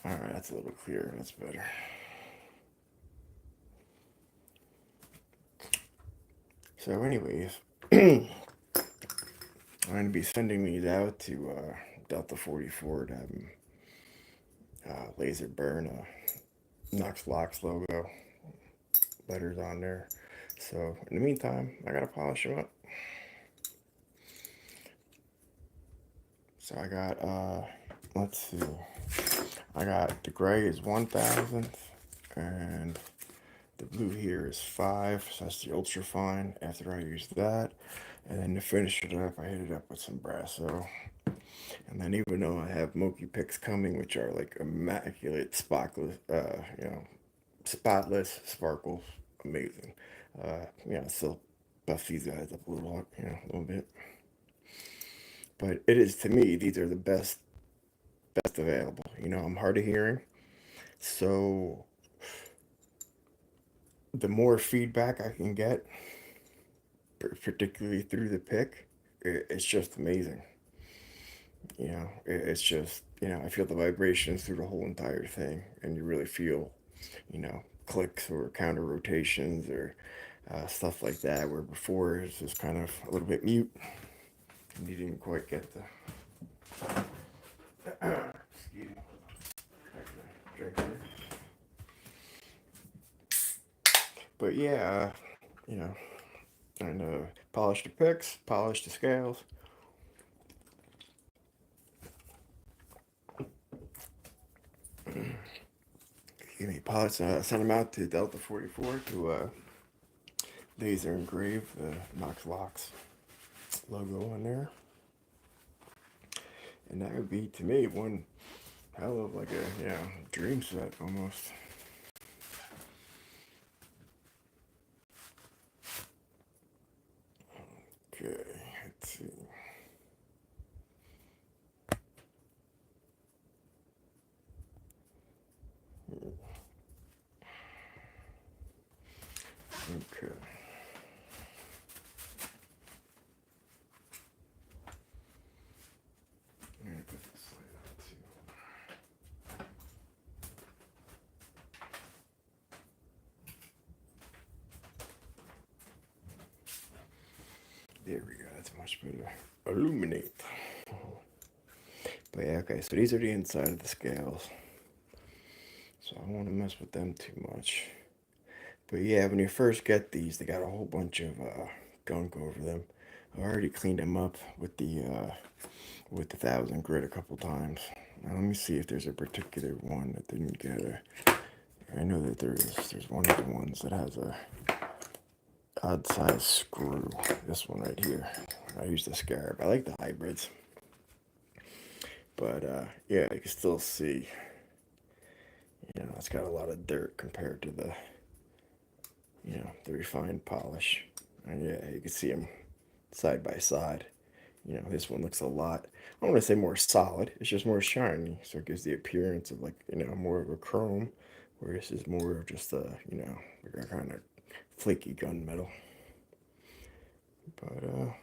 All right, that's a little clearer. That's better. So, anyways, I'm going to be sending these out to Delta 44 to have them laser burn Knox Locks logo letters on there. So, in the meantime, I got to polish them up. So, I got, let's see, I got the gray is 1,000th and the blue here is 5, so that's the ultra fine. After I use that, and then to finish it up, I hit it up with some Brasso. And then even though I have Moki picks coming, which are like immaculate, spotless sparkles, amazing. Still buff these guys up a little bit. But it is to me, these are the best available. I'm hard of hearing, so the more feedback I can get, particularly through the pick, it's just amazing. It's just, I feel the vibrations through the whole entire thing, and you really feel, clicks or counter rotations or stuff like that, where before it's just kind of a little bit mute, and you didn't quite get the. Excuse me. Drink here. But yeah, you know, and polish the picks, polish the scales. Excuse me, polish. Send them out to Delta 44 to laser engrave the Knox Locks logo on there. And that would be, to me, one hell of like a, dream set almost. Okay, let's see. Okay. I'm gonna put this light on too. There we go. That's much better. Illuminate. But yeah, okay. So these are the inside of the scales. So I don't want to mess with them too much. But yeah, when you first get these, they got a whole bunch of gunk over them. I already cleaned them up with the 1,000 grit a couple times. Now let me see if there's a particular one that didn't get a. I know that there's one of the ones that has a odd size screw. This one right here. I use the Scarab. I like the hybrids, but yeah, you can still see. It's got a lot of dirt compared to the refined polish. And yeah, you can see them side by side. This one looks a lot, I don't want to say more solid, it's just more shiny. So it gives the appearance of like, more of a chrome, where this is more of just like a kind of flaky gunmetal. But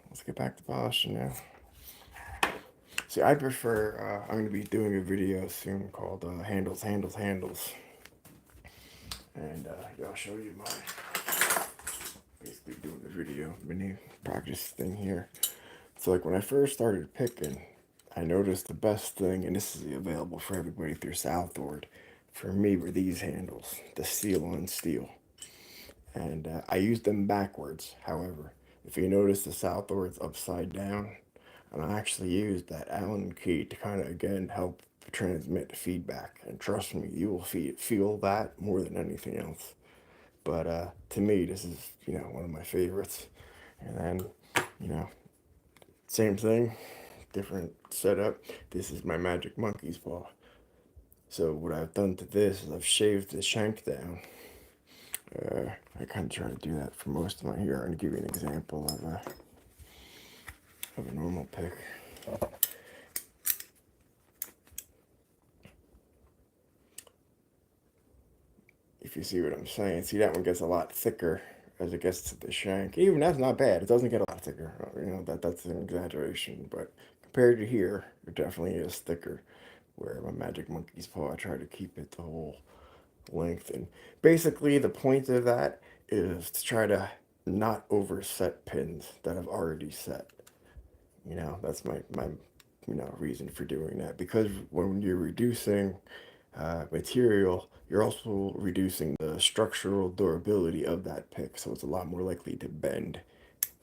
let's get back to polishing now. See, I prefer, I'm going to be doing a video soon called Handles, Handles, Handles. And yeah, I'll show you basically doing the video mini practice thing here. So like when I first started picking, I noticed the best thing, and this is available for everybody through Southward, for me were these handles, the steel on steel. And I used them backwards. However, if you notice the Southward's upside down, and I actually used that Allen key to kind of again help transmit feedback. And trust me, you will feel that more than anything else. But to me, this is one of my favorites. And then same thing, different setup. This is my Magic Monkey's paw. So what I've done to this is I've shaved the shank down. I kind of try to do that for most of my hair. I'm going to give you an example of a normal pick. If you see what I'm saying. See, that one gets a lot thicker as it gets to the shank. Even that's not bad. It doesn't get a lot thicker. That's an exaggeration. But compared to here, it definitely is thicker. where my Magic Monkey's paw, I try to keep it the whole length. And basically, the point of that is to try to not overset pins that I've already set. That's my reason for doing that. Because when you're reducing material, you're also reducing the structural durability of that pick, so it's a lot more likely to bend.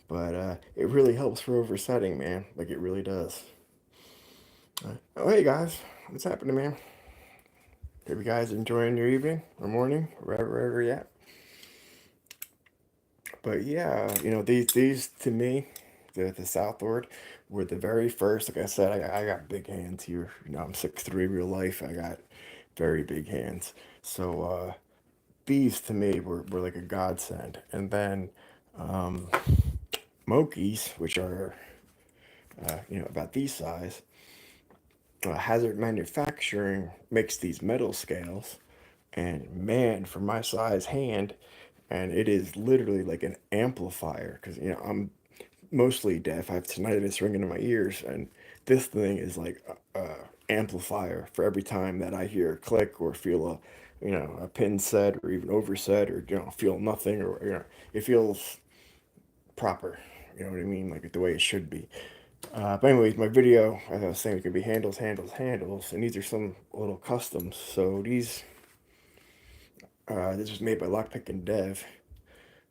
But it really helps for oversetting, man. Like it really does. Oh, hey guys, what's happening, man? Hope you guys enjoying your evening or morning, wherever you're at. But yeah, these to me, the Southward, were the very first. Like I said, I got big hands here. I'm 6'3" real life. I got very big hands. So these to me were like a godsend. And then Mokis, which are about these size, Hazard Manufacturing makes these metal scales, and man, for my size hand, and it is literally like an amplifier because I'm mostly deaf. I have tinnitus ringing in my ears, and this thing is like a amplifier for every time that I hear a click or feel a pin set or even overset or feel nothing or it feels proper. You know what I mean? Like the way it should be. But anyways, my video, as I was saying, it can be handles, handles, handles, and these are some little customs. So this was made by Lockpicking Dev,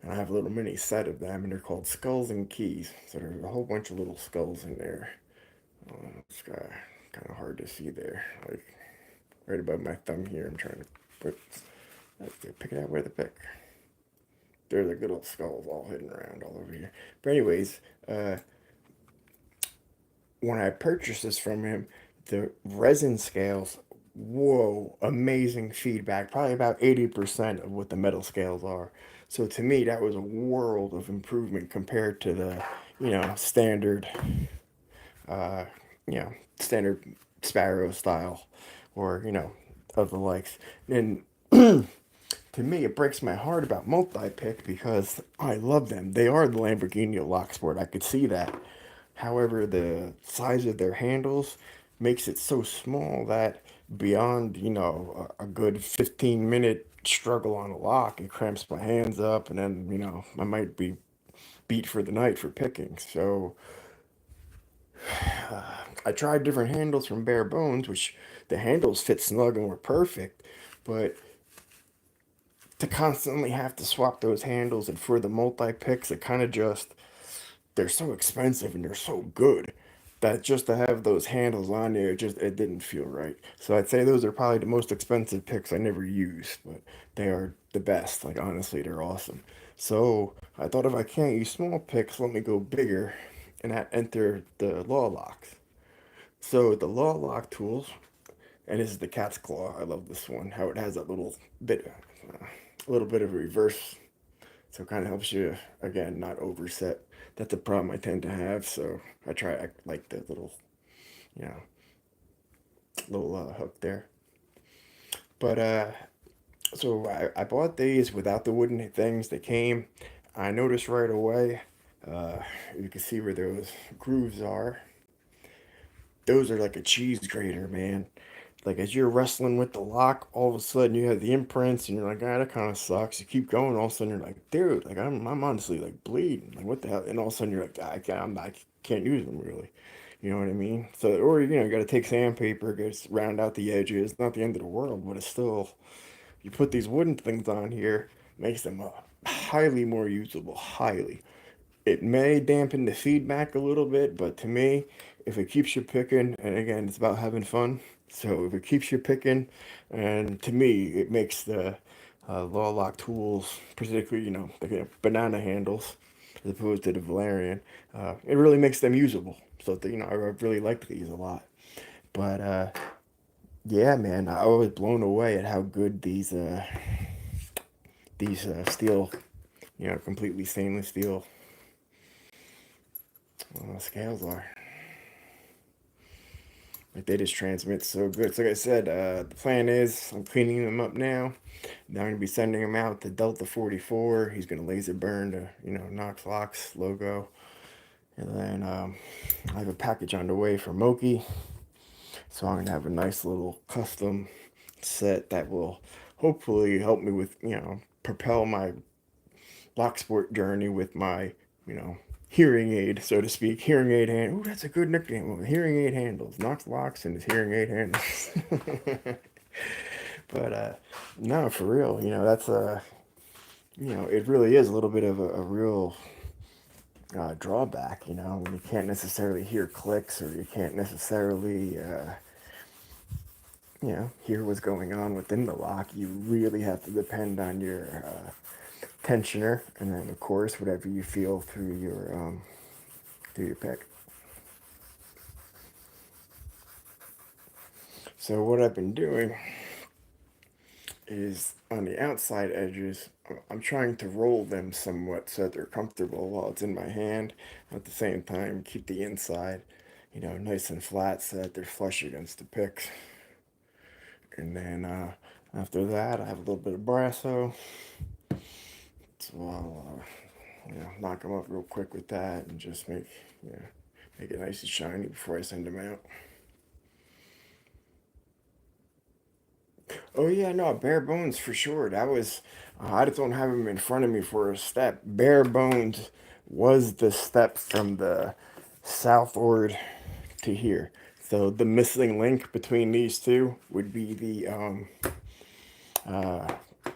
and I have a little mini set of them, and they're called skulls and keys. So there's a whole bunch of little skulls in there. It's kind of hard to see there, like right above my thumb here. I'm trying to put, pick it out where the pick. There's like little skulls all hidden around all over here. But anyways, when I purchased this from him, the resin scales, whoa, amazing feedback. Probably about 80% of what the metal scales are. So to me, that was a world of improvement compared to the, standard, uh, standard Sparrow style or, of the likes. And to me, it breaks my heart about multi-pick because I love them. They are the Lamborghini of Locksport. I could see that. However, the size of their handles makes it so small that beyond, a good 15-minute struggle on a lock, it cramps my hands up, and then, I might be beat for the night for picking. So I tried different handles from Bare Bones, which the handles fit snug and were perfect, but to constantly have to swap those handles and for the multi picks, it kind of just they're so expensive and they're so good that just to have those handles on there, it didn't feel right. So I'd say those are probably the most expensive picks I never used, but they are the best. Like honestly, they're awesome. So I thought if I can't use small picks, let me go bigger and enter the law locks. So the law lock tools, and this is the cat's claw. I love this one. How it has that a little bit of reverse, so it kind of helps you again not overset. That's a problem I tend to have. So I like the you know, little hook there. But so I bought these without the wooden things that came. I noticed right away. Uh, you can see where those grooves are. Those are like a cheese grater, man. Like as you're wrestling with the lock, all of a sudden you have the imprints, and you're like, ah, that kind of sucks. You keep going, all of a sudden you're like, dude, like I'm honestly like bleeding. Like what the hell? And all of a sudden you're like, I can't use them really. You know what I mean? So or you got to take sandpaper, just round out the edges. Not the end of the world, but it's still you put these wooden things on here, makes them highly more usable. Highly. It may dampen the feedback a little bit, but to me, if it keeps you picking, and again, it's about having fun. So if it keeps you picking, and to me, it makes the law lock tools, particularly the banana handles, as opposed to the Valerian, it really makes them usable. So I really liked these a lot. But yeah, man, I was blown away at how good these steel, completely stainless steel scales are. Like they just transmit so good. So like I said, the plan is I'm cleaning them up now. Now I'm gonna be sending them out to Delta 44. He's gonna laser burn the Knox Locks logo, and then I have a package on the way for Moki. So I'm gonna have a nice little custom set that will hopefully help me with, propel my Locksport journey with my, hearing aid, so to speak. Hearing aid hand. Ooh, that's a good nickname. Well, hearing aid handles. Knox locks and his hearing aid handles. But no, for real. That's it really is a little bit of a real drawback. When you can't necessarily hear clicks or you can't necessarily hear what's going on within the lock. You really have to depend on your tensioner, and then of course whatever you feel through your pick. So what I've been doing is on the outside edges, I'm trying to roll them somewhat so that they're comfortable while it's in my hand. At the same time, keep the inside, nice and flat so that they're flush against the picks. And then after that, I have a little bit of brasso. So I'll, knock them up real quick with that and just make it nice and shiny before I send them out. Oh yeah, no, bare bones for sure. That was I just don't have them in front of me for a step. Bare bones was the step from the southward to here. So the missing link between these two would be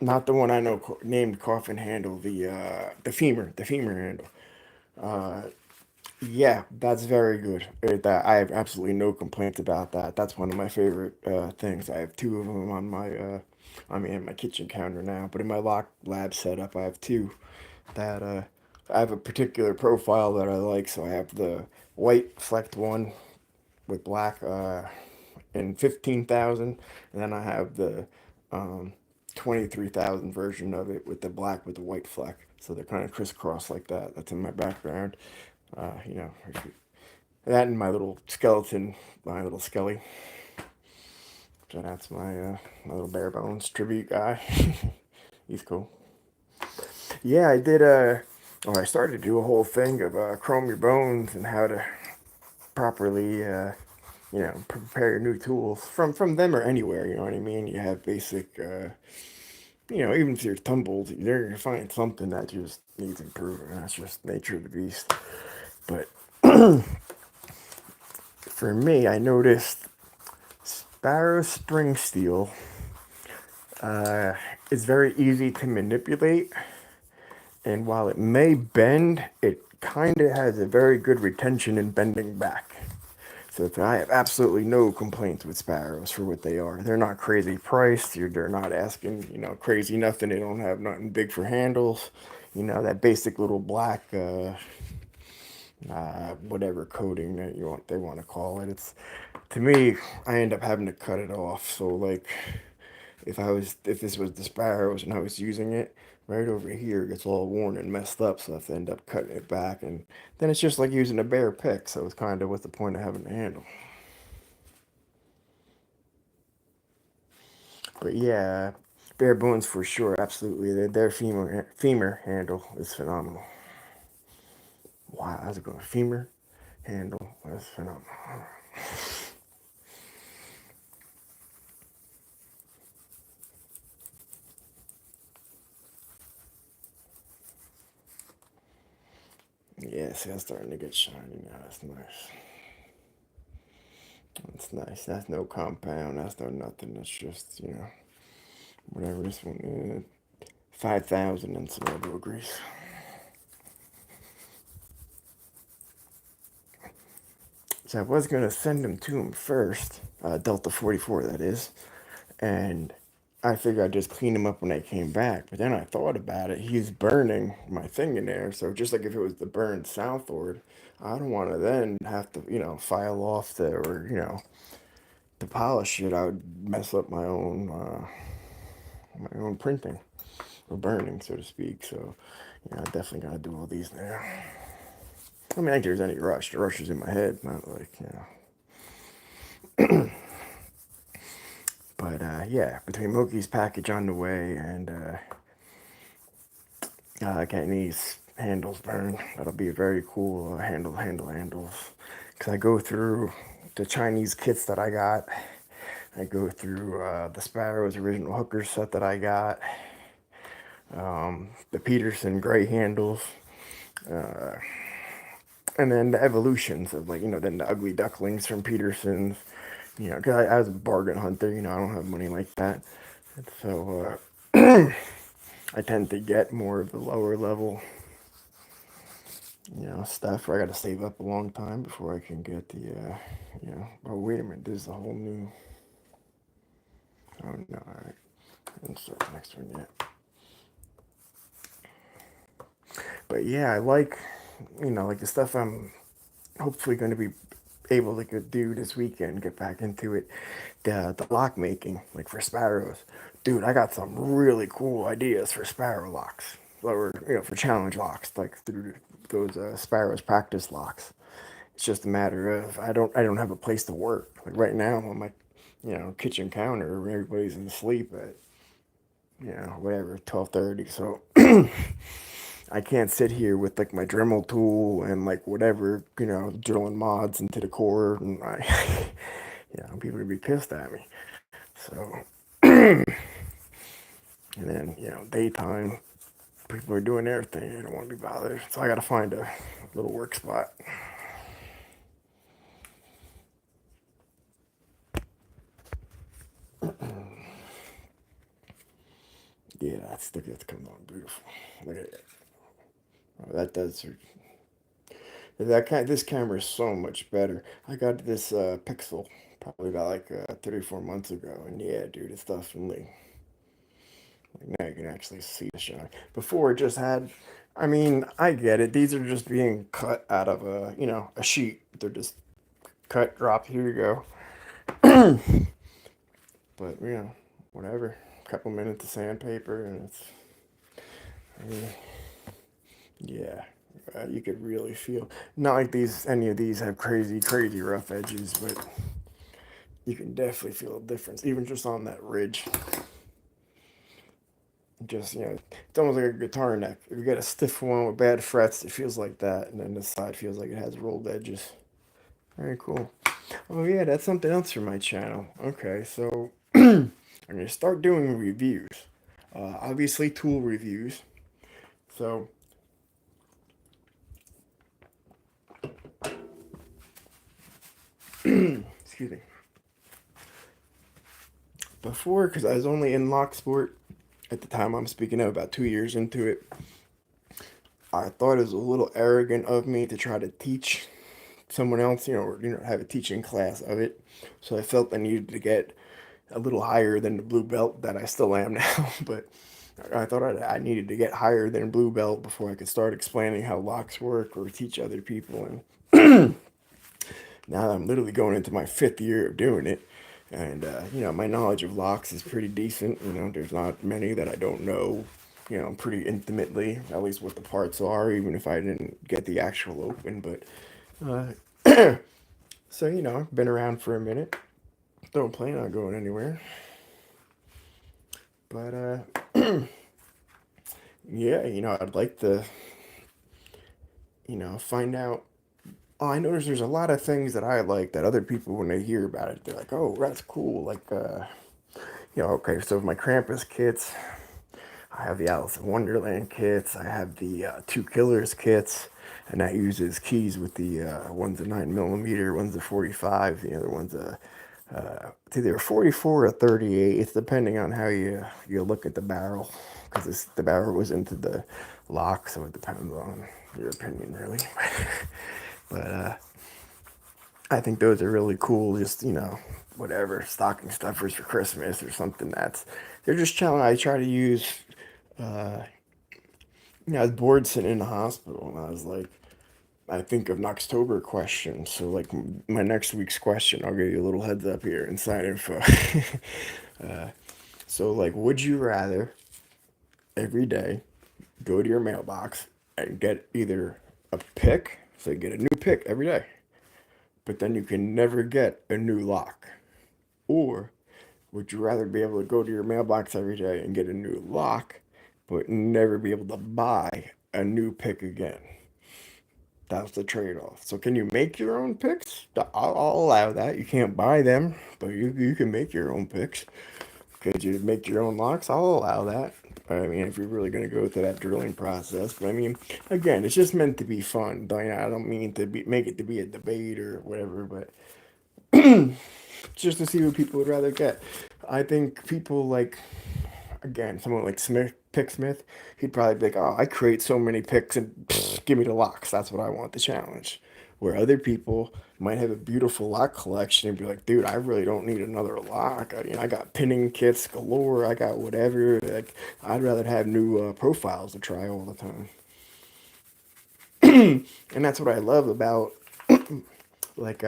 not the one I know named coffin handle, the femur handle. Yeah, that's very good. That I have absolutely no complaints about that. That's one of my favorite things. I have two of them on in my kitchen counter now. But in my lock lab setup, I have two that I have a particular profile that I like. So I have the white flecked one with black and 15,000, and then I have the 23,000 version of it with the black with the white fleck. So they're kind of crisscross like that. That's in my background. You know, that and my little skeleton, my little skelly. So that's my little bare bones tribute guy. He's cool. Yeah, I did. I started to do a whole thing of chrome your bones and how to properly, prepare your new tools from them or anywhere. You know what I mean? You have basic, even if you're tumbled, you're gonna find something that just needs improving. That's just nature of the beast. But for me, I noticed Sparrow spring steel is very easy to manipulate, and while it may bend, it kind of has a very good retention in bending back. So I have absolutely no complaints with Sparrows for what they are. They're not crazy priced. They're not asking, crazy nothing. They don't have nothing big for handles. That basic little black, whatever coating that they want to call it. It's to me, I end up having to cut it off. So like, if this was the Sparrows and I was using it, right over here it gets all worn and messed up, so I have to end up cutting it back, and then it's just like using a bare pick. So it's kind of what's the point of having a handle? But yeah, bare bones for sure, absolutely. Their femur handle is phenomenal. Wow, how's it going? Femur handle, that's phenomenal. Yeah, see, that's starting to get shiny now. That's nice. That's nice. That's no compound. That's no nothing. That's just, whatever this one is. 5,000 and some elbow grease. So I was going to send them to him first, Delta 44, that is. And I figured I'd just clean him up when I came back. But then I thought about it. He's burning my thing in there. So just like if it was the burned southward, I don't want to then have to, file off or, to polish it. I would mess up my own printing or burning, so to speak. So, I definitely got to do all these now. I mean, I think there's any rush. The rush is in my head, not like, But yeah, between Moki's package on the way and getting these handles burned, that'll be a very cool handles. Because I go through the Chinese kits that I got. I go through the Sparrow's original hooker set that I got, the Peterson gray handles, and then the evolutions of, like, then the ugly ducklings from Peterson's. Because I was a bargain hunter, I don't have money like that. And so I tend to get more of the lower level, stuff where I got to save up a long time before I can get the, oh, wait a minute, there's a whole new, oh, no, all right. Let's start the next one yet. But yeah, I like, like the stuff I'm hopefully going to be able to do this weekend, get back into it. The lock making, like for sparrows. Dude, I got some really cool ideas for sparrow locks. Or, for challenge locks, like through those sparrows practice locks. It's just a matter of I don't have a place to work. Like right now I'm on my, kitchen counter where everybody's asleep at, whatever, 12:30. So I can't sit here with like my Dremel tool and like whatever, drilling mods into the core, and people would be pissed at me. So, and then, daytime, people are doing their thing. I don't want to be bothered. So I got to find a little work spot. Yeah, that's coming on beautiful. Look at it. Oh, that does. This camera is so much better. I got this Pixel probably about like 3 or 4 months ago, and yeah, dude, it's definitely, like, now you can actually see the shine. Before it just had, I mean, I get it. These are just being cut out of a sheet. They're just cut, drop. Here you go. But whatever. A couple minutes of sandpaper, and it's, I mean, yeah. You could really feel, not like any of these have crazy, crazy rough edges, but you can definitely feel a difference, even just on that ridge. Just, it's almost like a guitar neck. If you get a stiff one with bad frets, it feels like that, and then this side feels like it has rolled edges. Very cool. Oh yeah, that's something else for my channel. Okay, so I'm gonna start doing reviews. Obviously tool reviews. So excuse me. Before, because I was only in Locksport at the time I'm speaking of, about 2 years into it, I thought it was a little arrogant of me to try to teach someone else, or have a teaching class of it. So I felt I needed to get a little higher than the blue belt that I still am now. But I thought I needed to get higher than blue belt before I could start explaining how locks work or teach other people. And now I'm literally going into my 5th year of doing it. And, my knowledge of locks is pretty decent. There's not many that I don't know, pretty intimately, at least what the parts are, even if I didn't get the actual open. But, so, I've been around for a minute. Don't plan on going anywhere. But, yeah, I'd like to, find out. Oh, I notice there's a lot of things that I like that other people, when they hear about it, they're like, oh, that's cool. Like, okay, so my Krampus kits, I have the Alice in Wonderland kits, I have the Two Killers kits, and that uses keys with the one's a 9mm, one's a 45, the other one's it's either a 44 or 38. It's depending on how you look at the barrel, because the barrel was into the lock, so it depends on your opinion, really. But I think those are really cool. Just, whatever, stocking stuffers for Christmas or something. They're just challenging. I try to use, I was bored sitting in the hospital, and I was like, I think of Knoxtober questions. So, like, my next week's question, I'll give you a little heads up here, inside info. So, like, would you rather every day go to your mailbox and get either a pick, so you get a new pick every day, but then you can never get a new lock? Or would you rather be able to go to your mailbox every day and get a new lock, but never be able to buy a new pick again? That's the trade-off. So can you make your own picks? I'll allow that. You can't buy them, but you can make your own picks. Could you make your own locks? I'll allow that. I mean, if you're really going to go through that drilling process. But I mean, again, it's just meant to be fun. I don't mean to make it to be a debate or whatever, but just to see what people would rather get. I think people like, again, someone like Smith, he'd probably be like, oh, I create so many picks and give me the locks. That's what I want the challenge. Where other people might have a beautiful lock collection and be like, dude, I really don't need another lock. I got pinning kits galore. I got whatever. Like, I'd rather have new profiles to try all the time. And that's what I love about like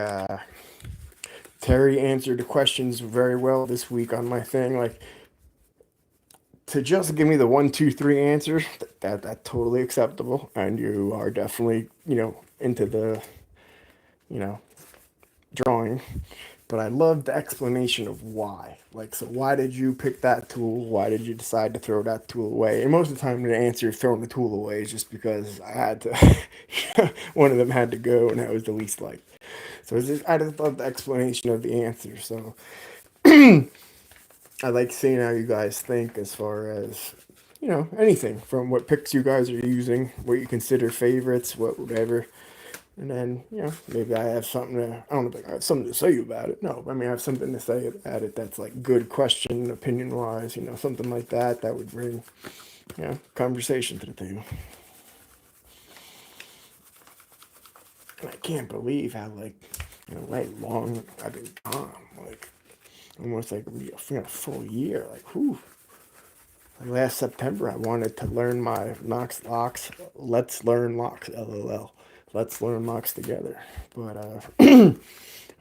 Terry answered the questions very well this week on my thing. Like, to just give me the one, two, three answers, that's totally acceptable. And you are definitely, into the, you know, drawing. But I love the explanation of why. Like, so why did you pick that tool? Why did you decide to throw that tool away? And most of the time, the answer throwing the tool away is just because I had to, one of them had to go, and that was the least liked. So I just love the explanation of the answer. So I like seeing how you guys think as far as, anything from what picks you guys are using, what you consider favorites, whatever. And then, maybe I have something to, I don't know if I have something to say about it. No, I mean, I have something to say about it that's like good question, opinion wise, something like that, that would bring, conversation to the table. And I can't believe how, like, long I've been gone. Like, almost like a full year. Like, whew. Like last September, I wanted to learn my Knox locks. Let's learn locks, LOL. Let's learn locks together. But I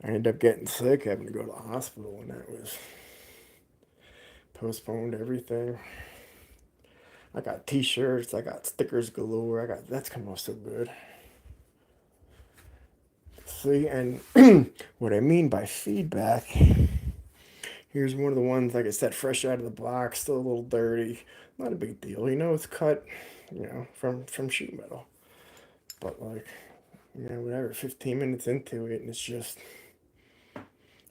ended up getting sick, having to go to the hospital, and that was postponed everything. I got T-shirts, I got stickers galore. That's come out so good. See, and what I mean by feedback, here's one of the ones, like I said, fresh out of the box, still a little dirty. Not a big deal, it's cut, from sheet metal. But like, whatever, 15 minutes into it, and it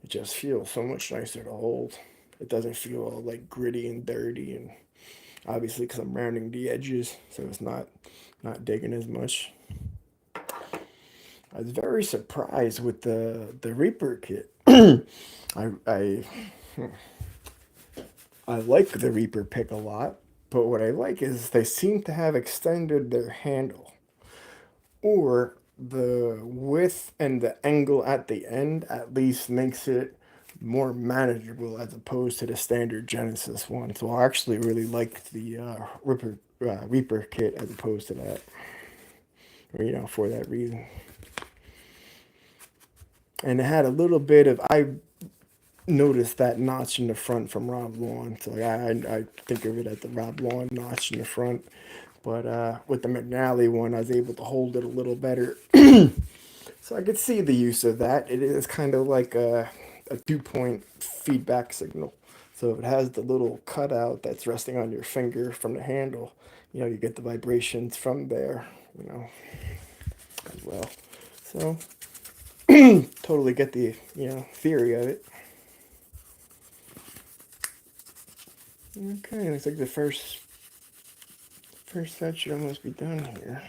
just feels so much nicer to hold. It doesn't feel all like gritty and dirty, and obviously because I'm rounding the edges, so it's not digging as much. I was very surprised with the Reaper kit. I I like the Reaper pick a lot, but what I like is they seem to have extended their handle, or the width and the angle at the end at least makes it more manageable as opposed to the standard Genesis one. So I actually really liked the Reaper kit as opposed to that, or, for that reason. And it had a little bit of, I noticed that notch in the front from Rob Lawn. So I think of it as the Rob Lawn notch in the front. But with the McNally one, I was able to hold it a little better. So I could see the use of that. It is kind of like a 2-point feedback signal. So if it has the little cutout that's resting on your finger from the handle, you get the vibrations from there, as well. So totally get the, theory of it. Okay, looks like the first set should almost be done here.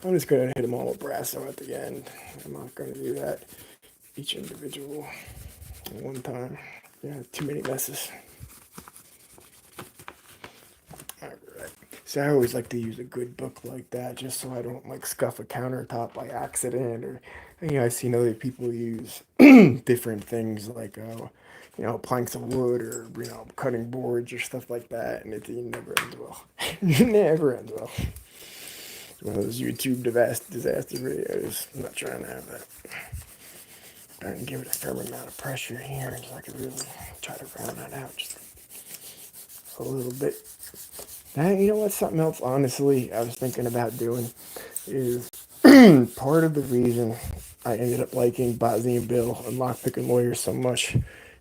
I'm just going to hit them all with brasso at the end. I'm not going to do that each individual at one time. Yeah, too many messes. Alright. So I always like to use a good book like that just so I don't like scuff a countertop by accident, or I've seen other people use different things like planks of wood, or cutting boards or stuff like that, and it never ends well. It never ends well. It's one of those YouTube disaster videos. I'm not trying to have that. I'm going to give it a fair amount of pressure here so I can really try to round that out just a little bit. Now, you know what? Something else, honestly, I was thinking about doing is part of the reason I ended up liking Bosnian Bill and Lockpicking Lawyers so much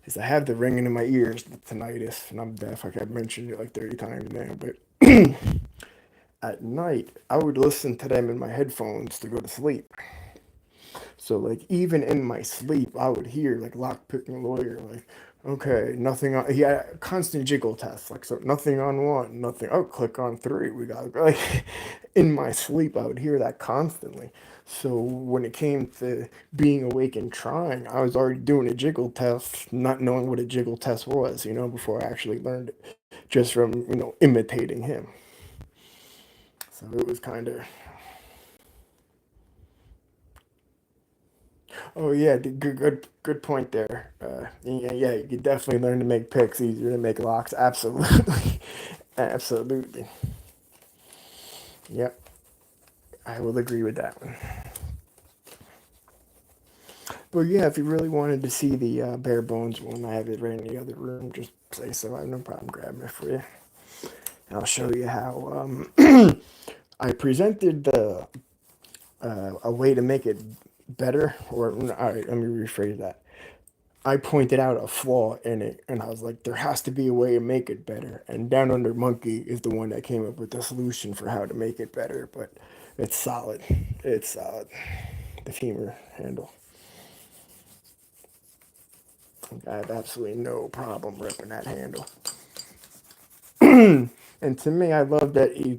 is I have the ringing in my ears, the tinnitus, and I'm deaf. Like I've mentioned it like 30 times now, but at night, I would listen to them in my headphones to go to sleep. So like even in my sleep, I would hear like lockpicking lawyer like, okay, nothing on. He had constant jiggle tests like so nothing on one, nothing. Oh, click on three. We got like in my sleep, I would hear that constantly. So when it came to being awake and trying, I was already doing a jiggle test, not knowing what a jiggle test was, before I actually learned it, just from imitating him. So it was kind of. Oh yeah, good point there. Yeah, you could definitely learn to make picks easier than make locks. Absolutely, absolutely. Yep, I will agree with that one. But yeah, if you really wanted to see the bare bones one, I have it right in the other room. Just say so. I have no problem grabbing it for you. And I'll show you how I presented the a way to make it better. Or all right, let me rephrase that. I pointed out a flaw in it, and I was like, there has to be a way to make it better. And Down Under Monkey is the one that came up with the solution for how to make it better. But it's solid. It's solid. The femur handle. I have absolutely no problem ripping that handle. And to me, I love that he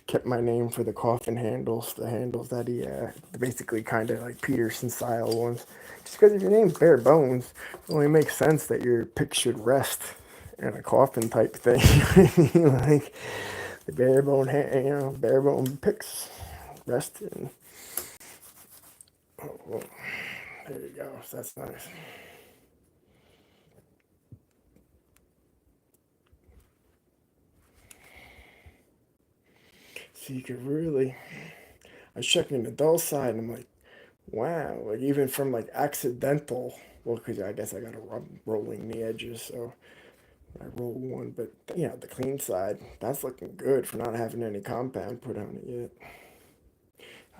kept my name for the coffin handles, the handles that he basically kind of like Peterson style ones. Just because if your name's Bare Bones, it only makes sense that your pick should rest in a coffin type thing. Like the bare bone picks rest in. Oh, well, there you go. So that's nice. So you could really. I was checking the dull side, and I'm like, wow, like even from like accidental, well, because I guess I got to rub rolling the edges, so I roll one, but the clean side, that's looking good for not having any compound put on it yet.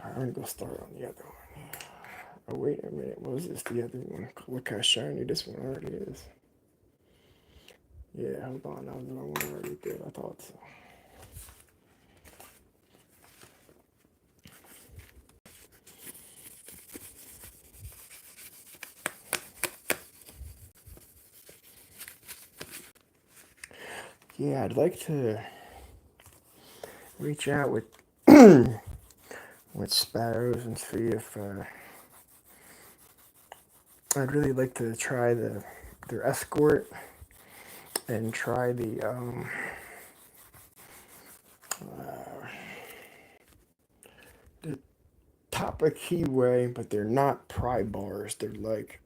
All right, I'm gonna go start on the other one. Oh wait a minute, what was this? The other one? Look how shiny this one already is. Yeah, hold on, that was the one already good. I thought so. Yeah, I'd like to reach out with with sparrows and see if I'd really like to try their escort and try the top of keyway, but they're not pry bars. They're like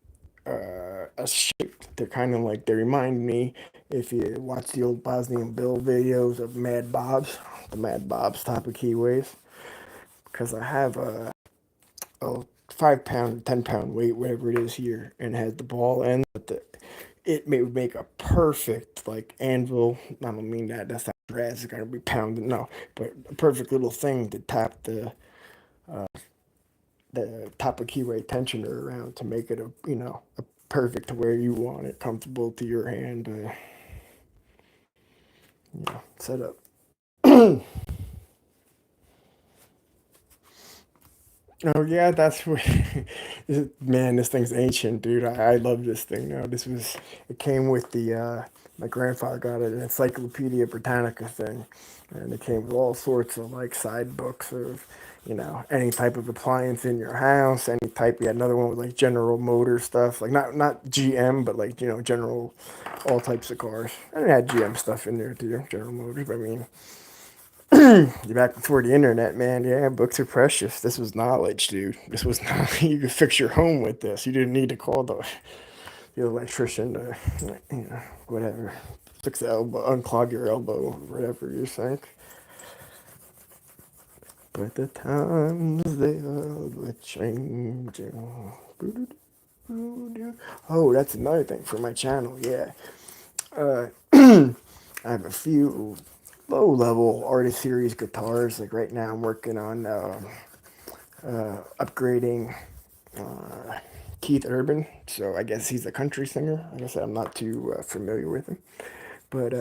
a shape. They're kind of like they remind me if you watch the old Bosnian Bill videos of Mad Bob's, the Mad Bob's top of keyways, because I have a 5 pound, 10 pound weight, whatever it is here, and it has the ball end, but would make a perfect like anvil. I don't mean that. That's not brass. It's gonna be pounded. No, but a perfect little thing to tap the top of keyway tensioner around to make it a perfect to where you want it, comfortable to your hand. Set up. Oh yeah, that's what. Man, this thing's ancient, dude. I love this thing now. It came with the my grandfather got it, an Encyclopedia Britannica thing, and it came with all sorts of like side books of any type of appliance in your house, any type. We had another one with like General Motor stuff, like not GM, but like general, all types of cars. And it had GM stuff in there too, General Motors. But I mean, you're back before the internet, man. Yeah, books are precious. This was knowledge, dude. This was not. You could fix your home with this. You didn't need to call the electrician to, whatever, fix the elbow, unclog your elbow, whatever you think. But the times they are changing. Oh, that's another thing for my channel. Yeah, I have a few low-level artist series guitars. Like right now, I'm working on upgrading Keith Urban. So I guess he's a country singer. Like I said, I'm not too familiar with him, but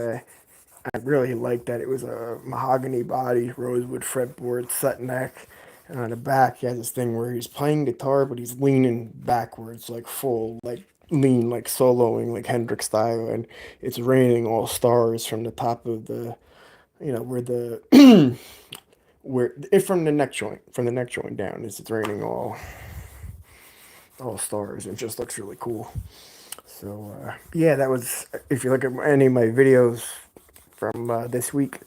I really liked that it was a mahogany body, rosewood fretboard, set neck, and on the back he has this thing where he's playing guitar but he's leaning backwards, like full, like lean, like soloing, like Hendrix style, and it's raining all stars from the top of the, where the where it from the neck joint down, it's raining all stars. It just looks really cool. So yeah, that was, if you look at any of my videos from this week,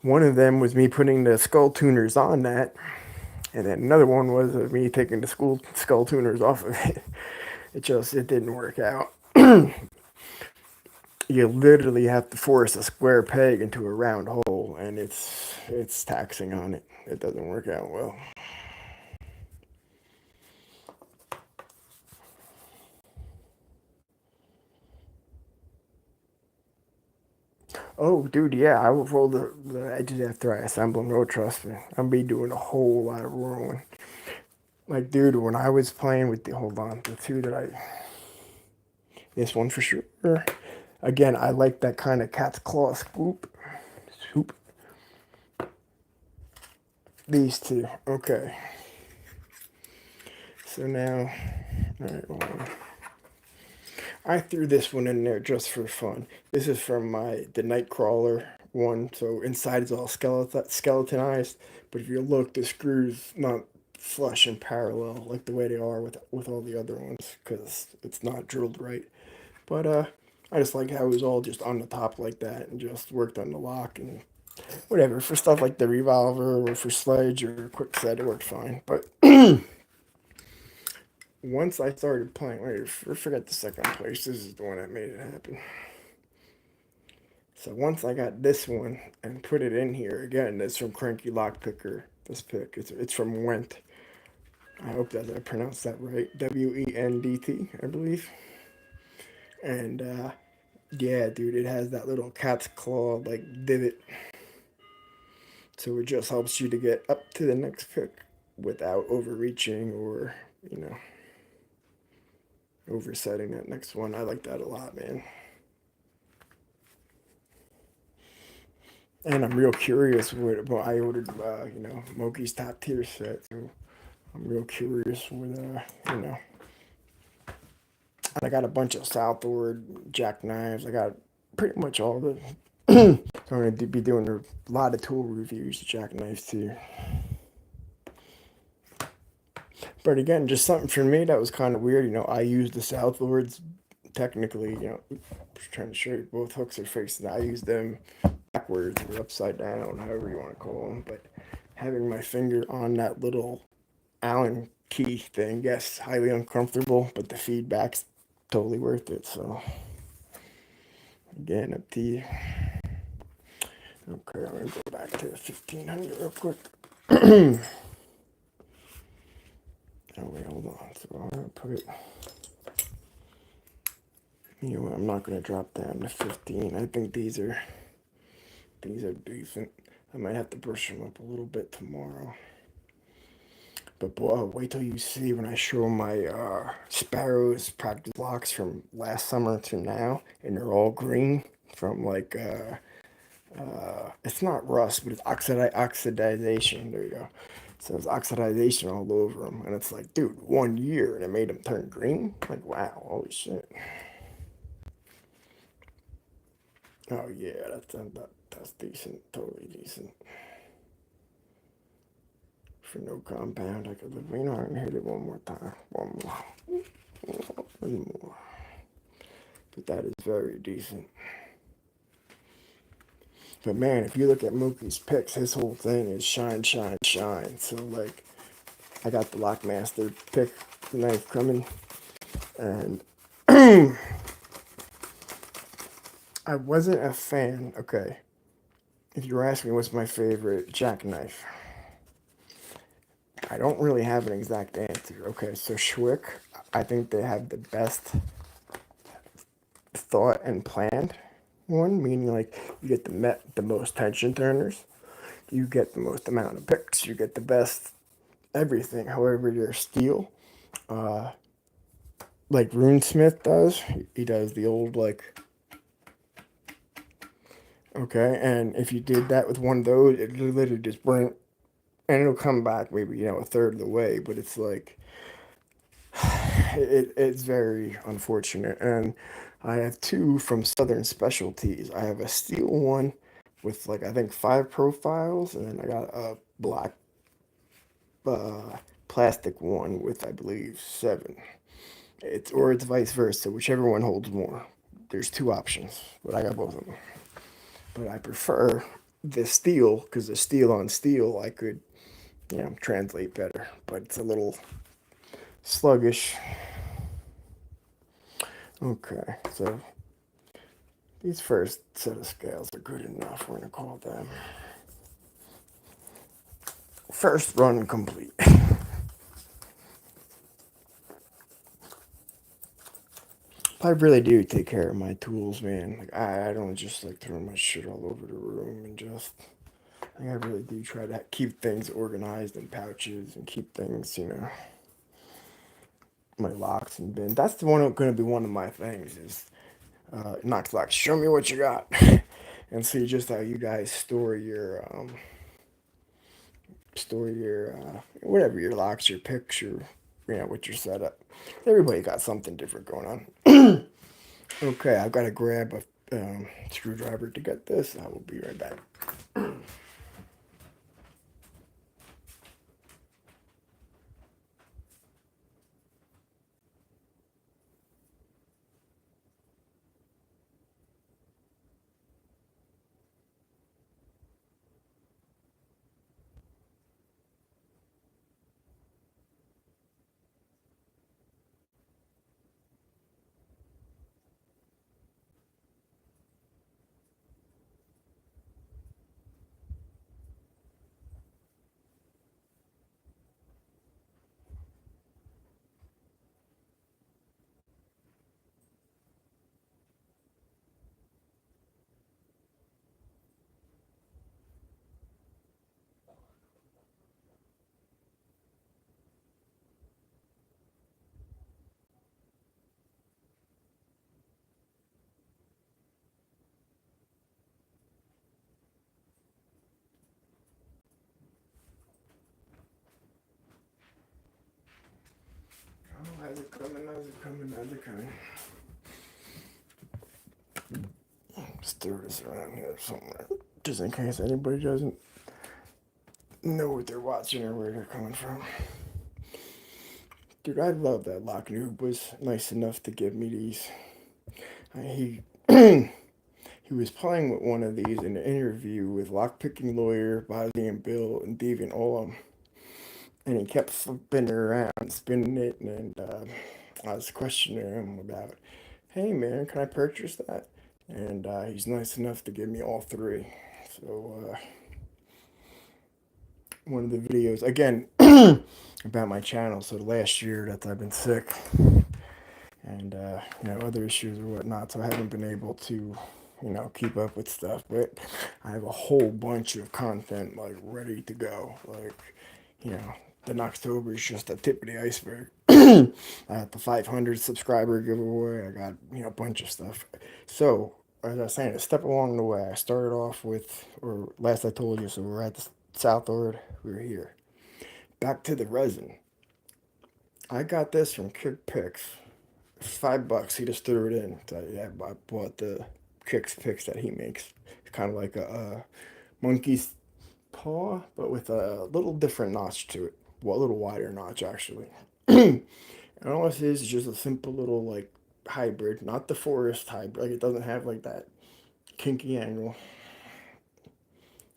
one of them was me putting the skull tuners on that, and then another one was me taking the skull tuners off of it. It didn't work out. You literally have to force a square peg into a round hole, and it's taxing on it. It doesn't work out well. Oh, dude, yeah, I will roll the edges after I assemble them. No, trust me, I'm be doing a whole lot of rolling. Like, dude, when I was playing with hold on, the two that this one for sure. Again, I like that kind of cat's claw swoop. These two, okay. So now, all right, hold on. I threw this one in there just for fun. This is from the Nightcrawler one, so inside is all skeletonized. But if you look, the screws not flush and parallel like the way they are with all the other ones, because it's not drilled right. But I just like how it was all just on the top like that, and just worked on the lock and whatever for stuff like the revolver or for sledge or quick set. It worked fine, but. Once I started playing, wait, forget the second place. This is the one that made it happen. So once I got this one and put it in here again, it's from Cranky Lockpicker. This pick, it's from Went. I hope that I pronounced that right. Wendt, I believe. And yeah, dude, it has that little cat's claw like divot, so it just helps you to get up to the next pick without overreaching or oversetting that next one. I like that a lot, man. And I'm real curious with. Well, I ordered, Moki's top tier set, so I'm real curious with, I got a bunch of Southward jackknives. I got pretty much all the. So I'm gonna be doing a lot of tool reviews, jackknives too. But again, just something for me that was kind of weird. I use the Southwards technically. Just trying to show you, both hooks are facing. I use them backwards or upside down, however you want to call them. But having my finger on that little Allen key thing, yes, highly uncomfortable, but the feedback's totally worth it. So again, up to you. Okay, I'm gonna go back to 1500 real quick. Oh wait, hold on. So I'm gonna put it. I'm not gonna drop down to 15. I think these are decent. I might have to brush them up a little bit tomorrow. But boy, wait till you see when I show my Sparrows practice locks from last summer to now, and they're all green from like it's not rust, but it's oxidization. There you go. So it's oxidization all over them, and it's like, dude, 1 year and it made them turn green. Like, wow, holy shit. Oh yeah, that's decent, totally decent. For no compound, I could live. I can hit it one more time. One more. But that is very decent. But man, if you look at Moki's picks, his whole thing is shine, shine, shine. So like, I got the Lockmaster pick knife coming, and I wasn't a fan. Okay, if you were asking what's my favorite jackknife, I don't really have an exact answer. Okay, so Schwick, I think they have the best thought and planned one, meaning like you get the most tension turners, you get the most amount of picks, you get the best everything. However, your steel, like Runesmith does, he does the old like Okay, and if you did that with one of those, it literally just burn, and it'll come back maybe a third of the way. But it's like it's very unfortunate. And I have two from Southern Specialties. I have a steel one with like I think five profiles, and then I got a black uh, plastic one with I believe seven. It's vice versa, whichever one holds more. There's two options, but I got both of them. But I prefer the steel because the steel on steel I could translate better, but it's a little sluggish. Okay, so these first set of scales are good enough. We're gonna call them first run complete. I really do take care of my tools, man. Like I don't just like throw my shit all over the room and just. I really do try to keep things organized in pouches and keep things, my locks and bin. That's the one going to be one of my things is Knox locks. Show me what you got, and see just how you guys store your whatever your locks, your picks, what your setup. Everybody got something different going on. Okay, I've got to grab a screwdriver to get this. I will be right back. Oh, how's it coming? How's it coming? How's it coming? Stir this around here somewhere, just in case anybody doesn't know what they're watching or where they're coming from. Dude, I love that Lock Noob was nice enough to give me these. He he was playing with one of these in an interview with Lockpicking Lawyer, Bozzy and Bill, and Deviant Ollam, and he kept flipping it around, spinning it, and I was questioning him about, hey man, can I purchase that? And he's nice enough to give me all three. So one of the videos again about my channel. So the last year that I've been sick and other issues or whatnot, so I haven't been able to keep up with stuff. But I have a whole bunch of content like ready to go. Like you know, the Knoxtober is just the tip of the iceberg. I got the 500 subscriber giveaway. I got a bunch of stuff. So as I was saying, a step along the way, I started off with, or last I told you, so we're at the South Ord. We're here. Back to the resin. I got this from Kick Picks. $5. He just threw it in. So, yeah, I bought the Kicks picks that he makes. It's kind of like a monkey's paw, but with a little different notch to it. Well, a little wider notch actually. And all this is just a simple little like hybrid, not the forest hybrid. Like it doesn't have like that kinky angle.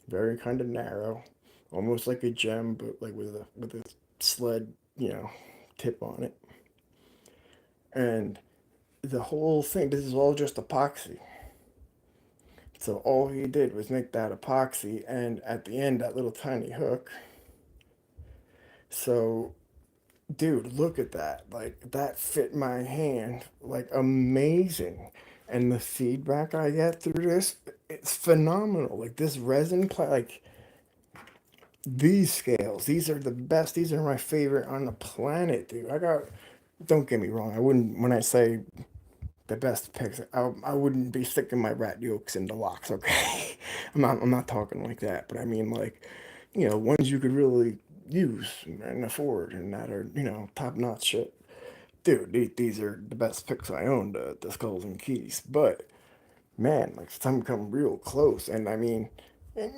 Very kind of narrow, almost like a gem, but like with a sled, tip on it. And the whole thing, this is all just epoxy. So all he did was make that epoxy, and at the end, that little tiny hook. So, dude, look at that. Like, that fit my hand, like, amazing. And the feedback I get through this, it's phenomenal. Like, this like, these scales, these are the best. These are my favorite on the planet, dude. Don't get me wrong. I wouldn't, when I say the best picks. I wouldn't be sticking my rat yolks into locks, okay? I'm not talking like that, but I mean like, ones you could really use and afford and that are, top notch shit. Dude, these are the best picks I own, the skulls and keys. But man, like some come real close, and I mean,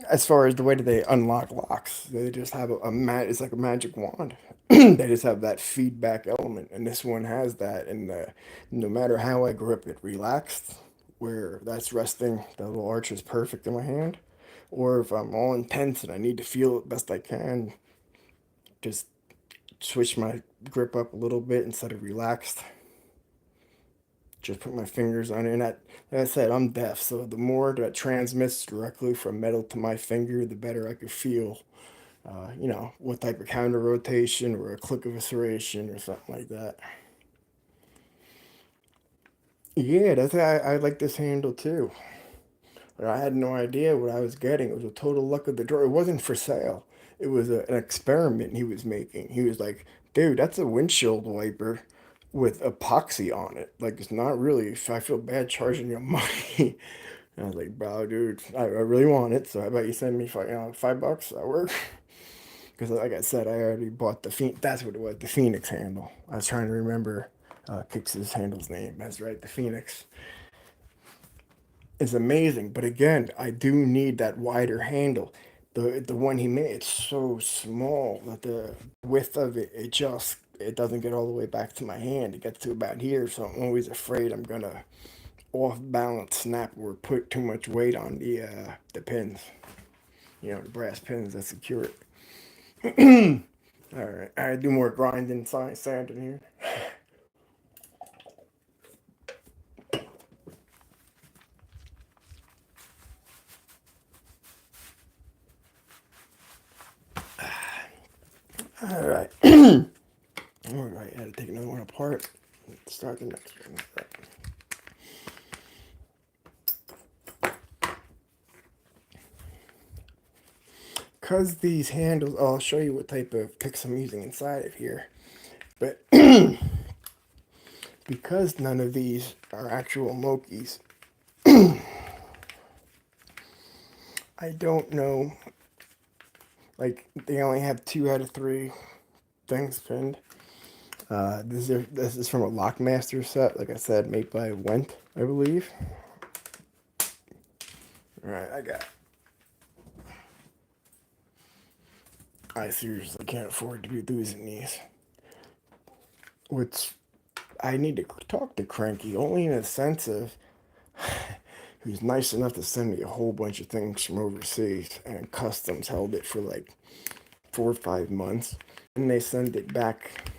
as far as the way that they unlock locks, they just have it's like a magic wand. They just have that feedback element, and this one has that. And no matter how I grip it, relaxed, where that's resting, the little arch is perfect in my hand, or if I'm all intense and I need to feel it best I can, just switch my grip up a little bit instead of relaxed. Just put my fingers on it. And like I said, I'm deaf, so the more that transmits directly from metal to my finger, the better I could feel. What type of counter rotation or a click of a serration or something like that. Yeah, that's why I like this handle too. But I had no idea what I was getting. It was a total luck of the draw. It wasn't for sale. It was an experiment he was making. He was like, dude, that's a windshield wiper with epoxy on it. Like, it's not really, if I feel bad charging you money. And I was like, bro, dude, I really want it. So how about you send me $5? That work? Because like I said, I already bought the Phoenix. That's what it was, the Phoenix handle. I was trying to remember Kix's handle's name. That's right, the Phoenix is amazing. But again, I do need that wider handle. The one he made, it's so small that the width of it doesn't get all the way back to my hand. It gets to about here, so I'm always afraid I'm gonna off balance snap or put too much weight on the pins. The brass pins that secure it. All right, I do more grinding, sanding here. All right. All right, I had to take another one apart. Let's start the next one. Because these handles, I'll show you what type of picks I'm using inside of here. But because none of these are actual Mokis, I don't know. Like, they only have 2 out of 3 things pinned. This is from a Lockmaster set, like I said, made by Went, I believe. Alright, I seriously can't afford to be losing these. Which, I need to talk to Cranky, only in a sense of he was nice enough to send me a whole bunch of things from overseas, and customs held it for like 4 or 5 months. And they sent it back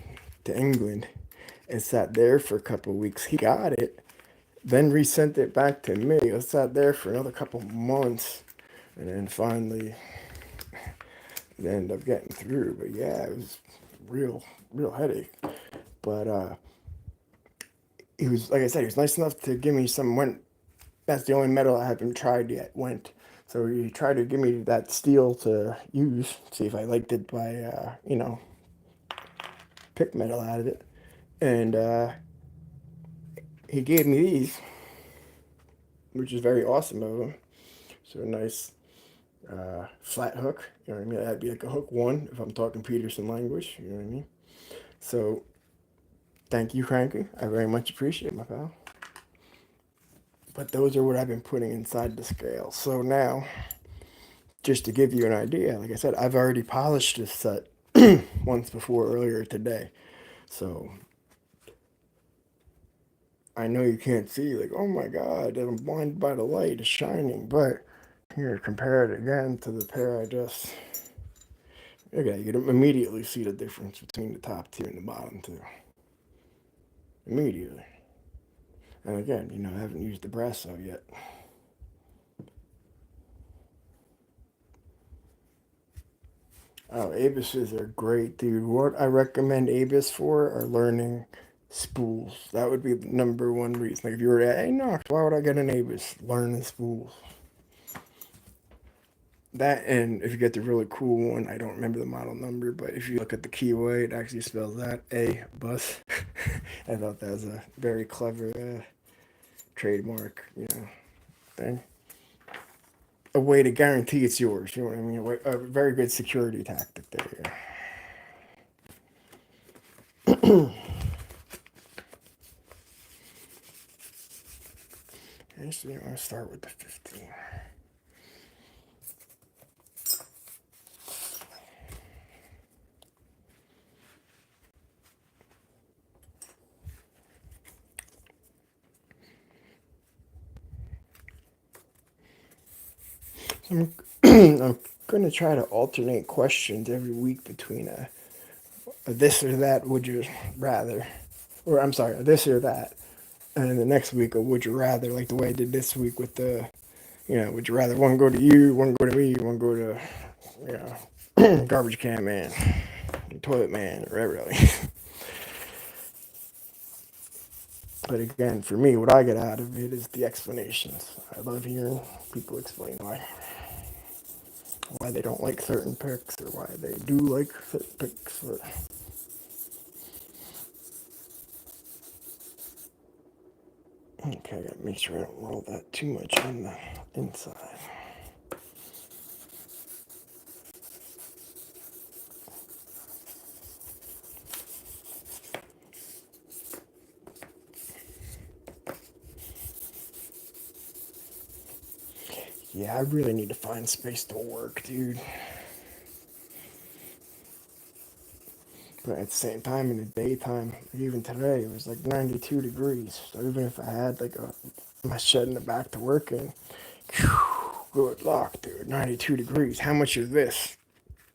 to England and sat there for a couple of weeks. He got it, then resent it back to me. It sat there for another couple of months, and then finally it ended up getting through. But yeah, it was real headache. But he was, like I said, he was nice enough to give me some Went. That's the only metal I haven't tried yet, Went. So he tried to give me that steel to use, see if I liked it by, pick metal out of it. And he gave me these, which is very awesome of him. So a nice flat hook, you know what I mean? That'd be like a hook 1 if I'm talking Peterson language, you know what I mean? So thank you, Cranky. I very much appreciate it, my pal. But those are what I've been putting inside the scale. So now, just to give you an idea, like I said, I've already polished this set once before earlier today. So I know you can't see, like, oh my God, I'm blinded by the light, it's shining. But here, compare it again to the pair I just. Okay, you can immediately see the difference between the top 2 and the bottom 2. Immediately. And again, I haven't used the brasso yet. Oh, Abises are great, dude. What I recommend Abis for are learning spools. That would be the #1 reason. Like if you were at, hey Knox, why would I get an Abis? Learning spools. That, and if you get the really cool one, I don't remember the model number, but if you look at the keyway, it actually spells that A bus. I thought that was a very clever trademark, thing. A way to guarantee it's yours. You know what I mean? A very good security tactic there. Actually, I want to start with the 15. I'm, I'm going to try to alternate questions every week between a this or that, would you rather, or I'm sorry, a this or that, and then the next week a would you rather, like the way I did this week with the, would you rather one go to you, one go to me, one go to, garbage can man, toilet man, or whatever. But again, for me, what I get out of it is the explanations. I love hearing people explain why they don't like certain picks or why they do like certain picks. Or... Okay, I gotta make sure I don't roll that too much on the inside. Yeah, I really need to find space to work, dude. But at the same time, in the daytime, even today, it was like 92 degrees. So even if I had like my shed in the back to work in, good luck, dude. 92 degrees. How much of this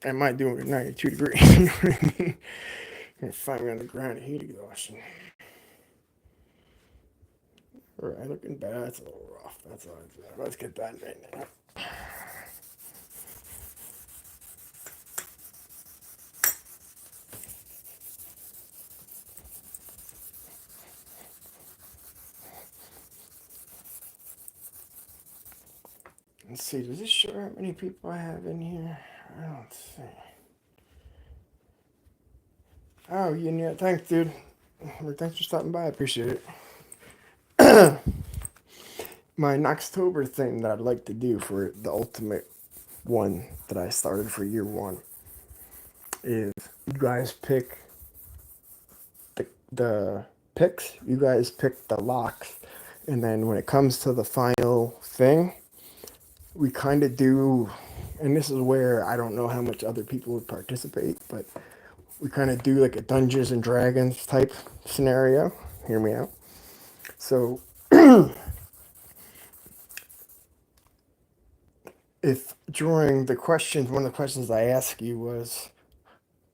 am I doing at 92 degrees? You know what I mean? You're find me on the ground of heat exhaustion. All right, looking bad. That's a little rough. That's all. Let's get that right now. Let's see. Does this show how many people I have in here? I don't see. Oh, yeah. Thanks, dude. Thanks for stopping by. I appreciate it. My Knoxtober thing that I'd like to do for the ultimate one that I started for year one is you guys pick the picks, you guys pick the locks, and then when it comes to the final thing, we kind of do, and this is where I don't know how much other people would participate, but we kind of do like a Dungeons and Dragons type scenario. Hear me out. So if during the questions, one of the questions I asked you was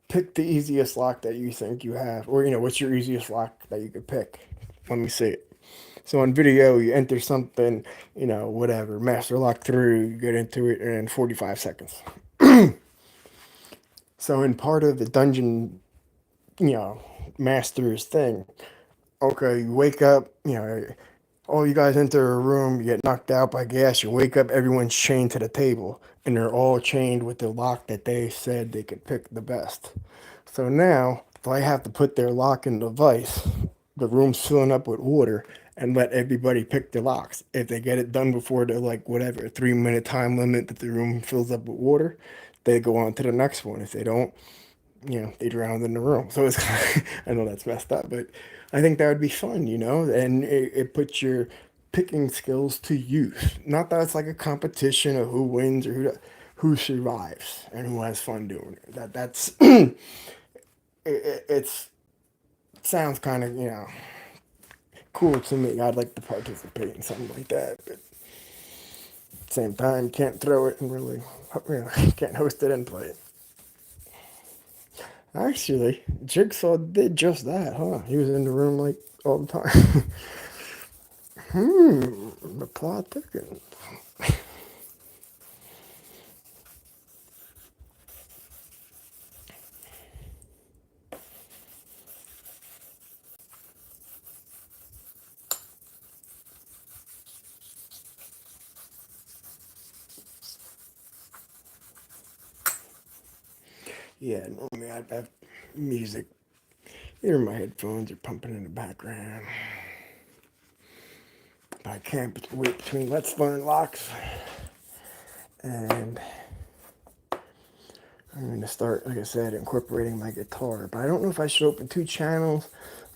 pick the easiest lock that you think you have, or what's your easiest lock that you could pick? Let me see it. So on video, you enter something, whatever, master lock through, you get into it in 45 seconds. So in part of the dungeon, master's thing, okay, you wake up, all you guys enter a room, you get knocked out by gas, you wake up, everyone's chained to the table, and they're all chained with the lock that they said they could pick the best. So now, if I have to put their lock in the vise, the room's filling up with water, and let everybody pick their locks. If they get it done before the, like, whatever, 3 minute time limit that the room fills up with water, they go on to the next one. If they don't, they drown in the room. So it's, I know that's messed up, but I think that would be fun, and it puts your picking skills to use. Not that it's like a competition of who wins or who survives and who has fun doing it. That's it's sounds kind of cool to me. I'd like to participate in something like that, but at the same time, can't throw it and really, can't host it and play it. Actually, Jigsaw did just that, huh? He was in the room like all the time. The plot thickens. Yeah, normally I'd have music either in my headphones or pumping in the background. I can't wait between Let's Learn Locks and I'm going to start, like I said, incorporating my guitar. But I don't know if I should open 2 channels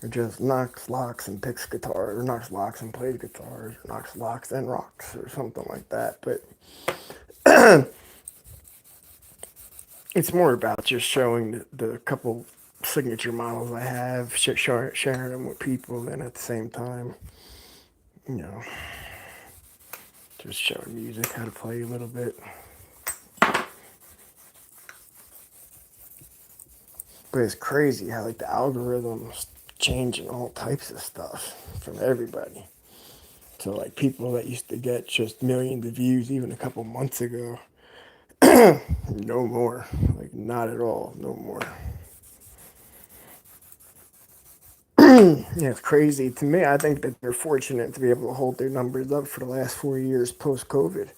or just Knox Locks and Picks Guitars, or Knox Locks and Plays Guitars, or Knox Locks and Rocks, or something like that. But it's more about just showing the couple signature models I have, sharing them with people, and at the same time, you know, just showing music, how to play a little bit. But it's crazy how like the algorithms changing all types of stuff from everybody. So like people that used to get just millions of views even a couple months ago, no more. Like not at all, no more. Yeah, it's crazy. To me, I think that they're fortunate to be able to hold their numbers up for the last 4 years post-COVID.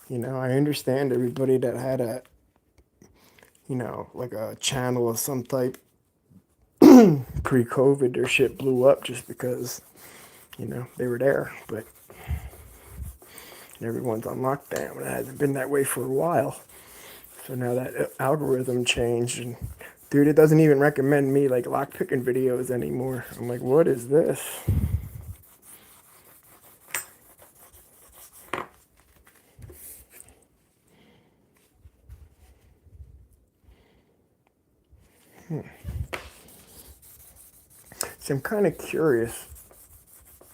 You know, I understand everybody that had a, you know, like a channel of some type pre-COVID, their shit blew up just because, you know, they were there. But everyone's on lockdown, and it hasn't been that way for a while. So now that algorithm changed, and dude, it doesn't even recommend me like lockpicking videos anymore. I'm like, what is this? So I'm kind of curious.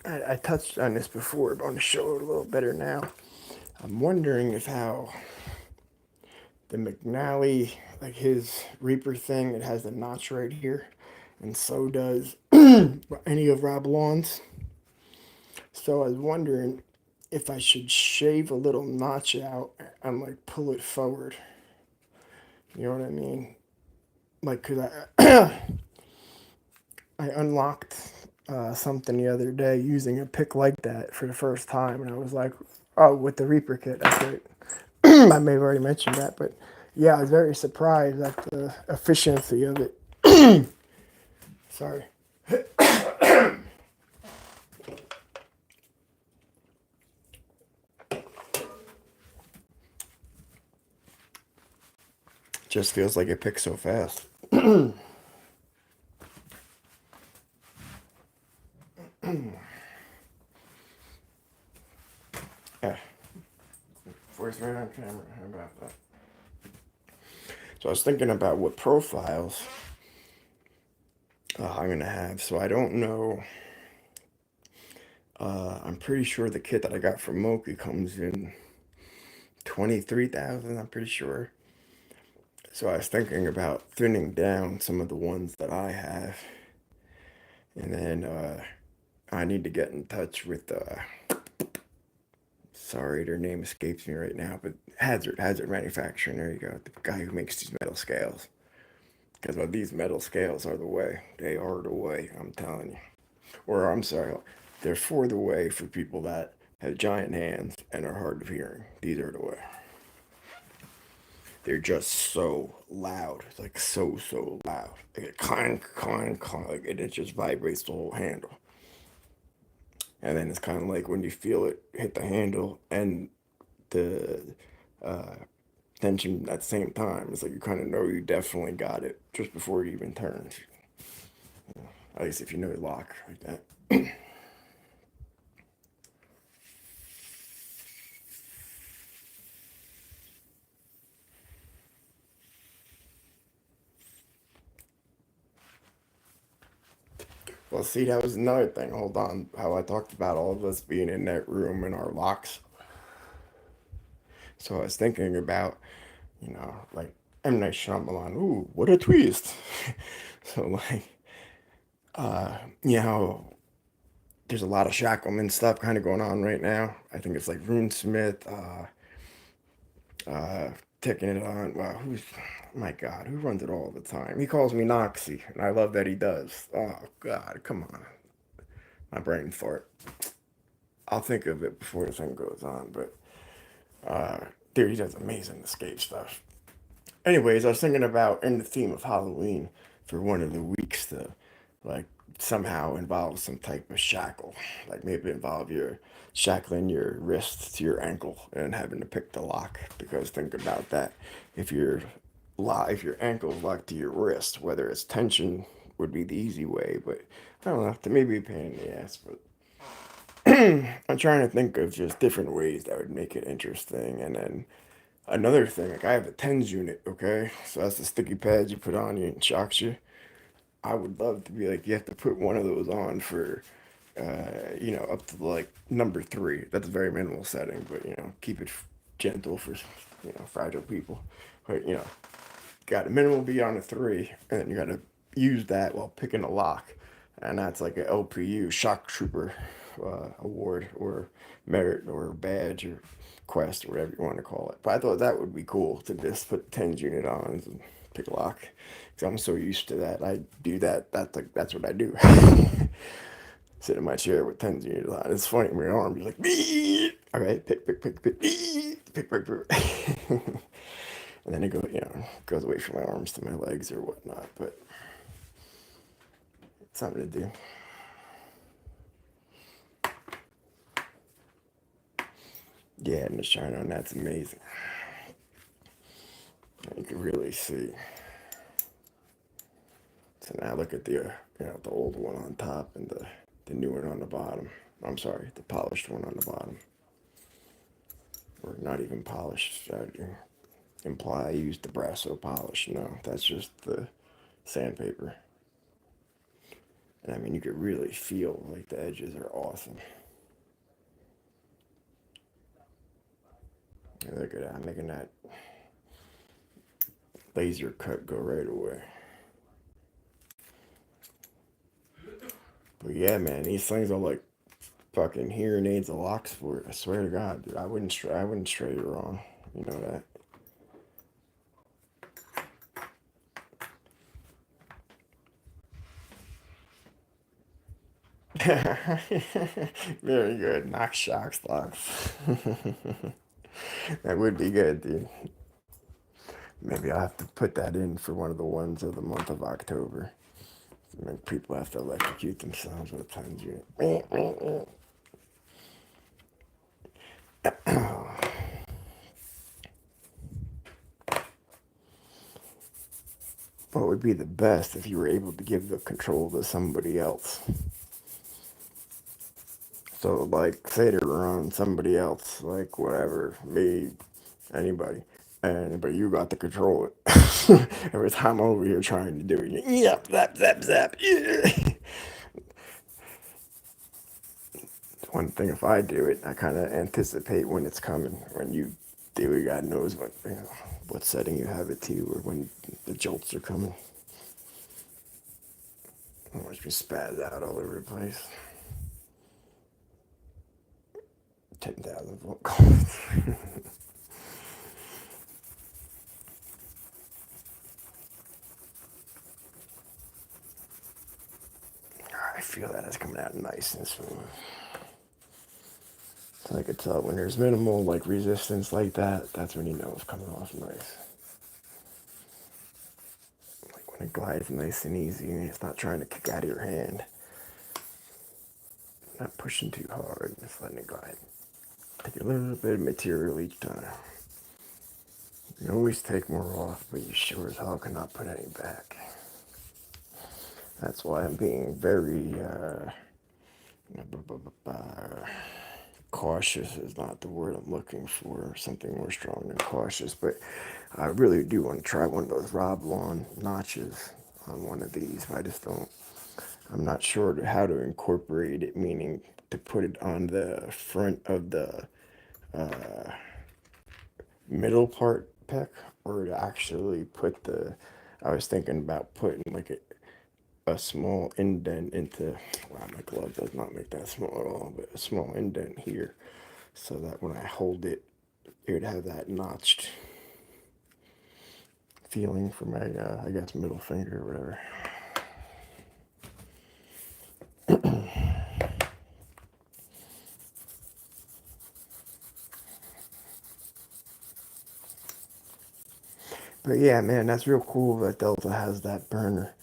I touched on this before, but I want to show it a little better now. I'm wondering if how the McNally, like his Reaper thing, it has the notch right here, and so does any of Rob Lawn's. So I was wondering if I should shave a little notch out and like pull it forward. You know what I mean? Like, cause I unlocked something the other day using a pick like that for the first time, and I was like, oh, with the Reaper kit, that's right. I may have already mentioned that, but yeah, I was very surprised at the efficiency of it. Sorry. Just feels like it picks so fast. Yeah. Voice right on camera. How about that? So I was thinking about what profiles I'm going to have. So I don't know. I'm pretty sure the kit that I got from Moki comes in 23,000, I'm pretty sure. So I was thinking about thinning down some of the ones that I have. And then I need to get in touch with, sorry, their name escapes me right now, but Hazard Manufacturing, there you go. The guy who makes these metal scales. Because these metal scales are the way. They are the way, I'm telling you. Or I'm sorry, they're for the way for people that have giant hands and are hard of hearing. These are the way. They're just so loud. It's like so loud. Like a clank, clank, clank. Like it just vibrates the whole handle. And then it's kind of like when you feel it hit the handle and the uh, tension at the same time. It's like you kind of know you definitely got it just before it even turns. At least if you know lock like that. Well, see, that was another thing. Hold on. How I talked about all of us being in that room in our locks. So I was thinking about, you know, like M. Night Shyamalan. Ooh, what a twist. So, like, you know, there's a lot of Shackleman stuff kind of going on right now. I think it's like RuneSmith, taking it on. Wow, my God, who runs it all the time? He calls me Noxy, and I love that he does. Oh, God, come on. My brain fart. I'll think of it before the thing goes on, but dude, he does amazing escape stuff. Anyways, I was thinking about in the theme of Halloween for one of the weeks to like somehow involves some type of shackle. Like maybe involve your shackling your wrist to your ankle and having to pick the lock. Because think about that. If your if your ankle's locked to your wrist, whether it's tension would be the easy way, but I don't know, to maybe a pain in the ass, but I'm trying to think of just different ways that would make it interesting. And then another thing, like I have a TENS unit, okay? So that's the sticky pads you put on you and shocks you. I would love to be like, you have to put one of those on for, up to like number three. That's a very minimal setting, but keep it gentle for, fragile people. But, got a minimal be on a three, and then you got to use that while picking a lock. And that's like an LPU, shock trooper award or merit or badge or quest or whatever you want to call it. But I thought that would be cool to just put TENS unit on and pick a lock. Because I'm so used to that. I do that. That's what I do. Sit in my chair with TENS unit on. It's funny, my arm be like, all right, pick. And then it goes away from my arms to my legs or whatnot. But it's something to do. Yeah, and the shine on that's amazing. You can really see. So now look at the old one on top and the new one on the bottom. I'm sorry, the polished one on the bottom. Or not even polished. I imply I used the Brasso polish. No, that's just the sandpaper. And I mean, you could really feel like the edges are awesome. Look at that, I'm making that laser cut go right away. But yeah, man, these things are like fucking hearing aids a Locksport. I swear to God, dude, I wouldn't stray you wrong. You know that. Very good. Knock shocks locks. That would be good, dude. Maybe I'll have to put that in for one of the ones of the month of October. Make people have to electrocute themselves with TENS unit. What would be the best if you were able to give the control to somebody else? So, like, say they're on somebody else, like whatever, me, anybody, and but you got to control it. Every time I'm over here trying to do it, yep, zap, zap, zap. Yeah. One thing, if I do it, I kind of anticipate when it's coming. When you do it, God knows what setting you have it to, or when the jolts are coming. Watch me spaz out all over the place. 10,000 volt calls. I feel that it's coming out nice and smooth. So I could tell when there's minimal like resistance like that, that's when you know it's coming off nice. Like when it glides nice and easy and it's not trying to kick out of your hand. Not pushing too hard, just letting it glide. Take a little bit of material each time. You always take more off, but you sure as hell cannot put any back. That's why I'm being very cautious is not the word I'm looking for. Something more strong than cautious, but I really do want to try one of those Rob Lawn notches on one of these. I just don't. I'm not sure how to incorporate it, meaning to put it on the front of the middle part peck, or to actually put the. I was thinking about putting like a small indent into. Wow, my glove does not make that small at all, but a small indent here, so that when I hold it, it would have that notched feeling for my, I guess, middle finger or whatever. But yeah, man, that's real cool that Delta has that burner.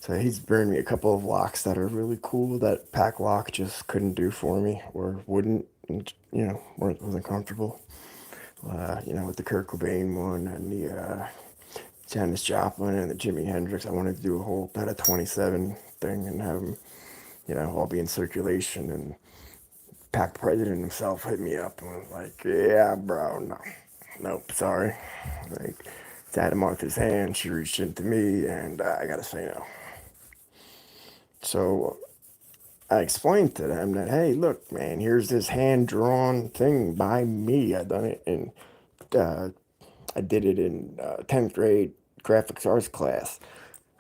So he's burned me a couple of locks that are really cool that pack lock just couldn't do for me or wouldn't, wasn't comfortable. With the Kurt Cobain one and the Janis Joplin and the Jimi Hendrix, I wanted to do a whole pet of 27 thing and have them, all be in circulation. And pack president himself hit me up and was like, "Yeah, bro, no, nope, sorry." Like, had him off his hand. She reached into me, and I gotta say no. So I explained to them that, hey, look, man, here's this hand drawn thing by me. I done it in, uh, I did it in 10th grade graphics arts class.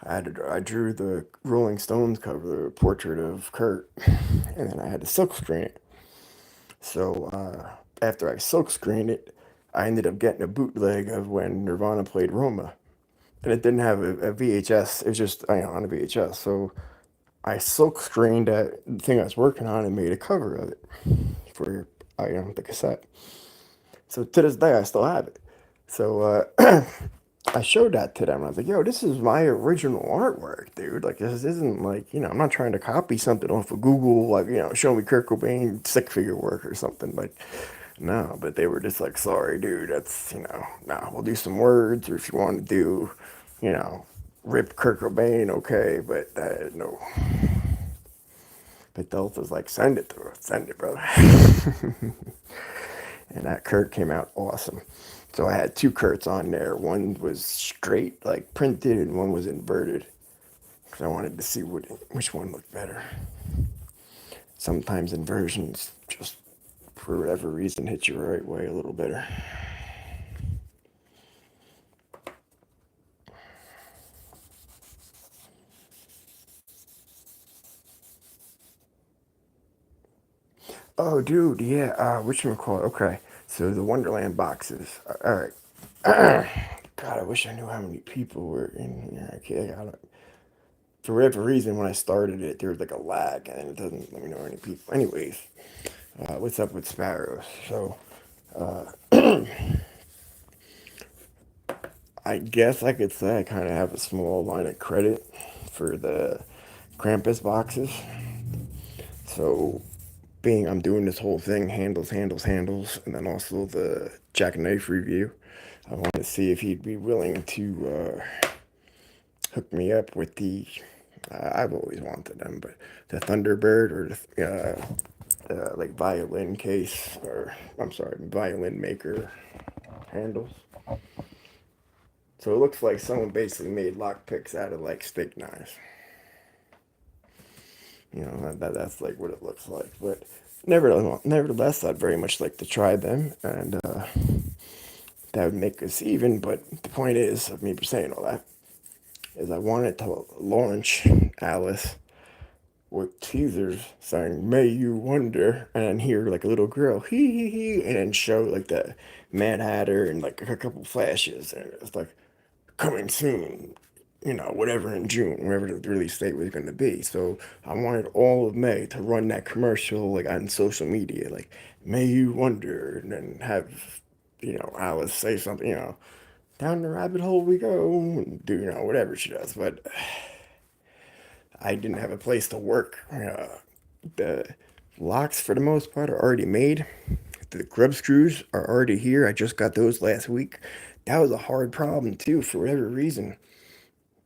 I drew the Rolling Stones cover, the portrait of Kurt, and then I had to silk screen it. So after I silk screened it, I ended up getting a bootleg of when Nirvana played Roma, and it didn't have a VHS. It was just on a VHS. So I silk screened that thing I was working on and made a cover of it for the cassette. So to this day, I still have it. So I showed that to them. I was like, "Yo, this is my original artwork, dude. Like, this isn't like, I'm not trying to copy something off of Google, like, show me Kurt Cobain stick figure work or something." Like, no, but they were just like, "Sorry, dude, that's, nah, we'll do some words, or if you want to do, you know, rip Kurt Cobain, okay, but no." But Delta's like, send it, brother." And that Kurt came out awesome. So I had two Kurts on there. One was straight, like printed, and one was inverted. Because I wanted to see which one looked better. Sometimes inversions just, for whatever reason, hit you the right way a little better. Oh, dude, yeah. Whatchamacallit? Okay. So the Wonderland boxes. All right. God, I wish I knew how many people were in here. Okay, I don't, for whatever reason, when I started it, there was like a lag, and it doesn't let me know any people. Anyways, what's up with sparrows? So, I guess I could say I kind of have a small line of credit for the Krampus boxes. So, being I'm doing this whole thing, handles, and then also the jackknife review, I want to see if he'd be willing to hook me up with the. I've always wanted them, but the Thunderbird or the like violin case, or I'm sorry, violin maker handles. So it looks like someone basically made lockpicks out of like steak knives. That's like what it looks like. But nevertheless, I'd very much like to try them, and that would make us even. But the point is, of me saying all that, is I wanted to launch Alice with teasers saying "May you wonder," and then hear like a little girl hee hee hee, and then show like the Mad Hatter and like a couple flashes, and it's like coming soon, whatever in June, wherever the release date was going to be. So I wanted all of May to run that commercial like on social media, like "May you wonder," and then have Alice say something, "Down the rabbit hole we go," and do whatever she does. But I didn't have a place to work. The locks, for the most part, are already made. The grub screws are already here. I just got those last week. That was a hard problem too, for whatever reason.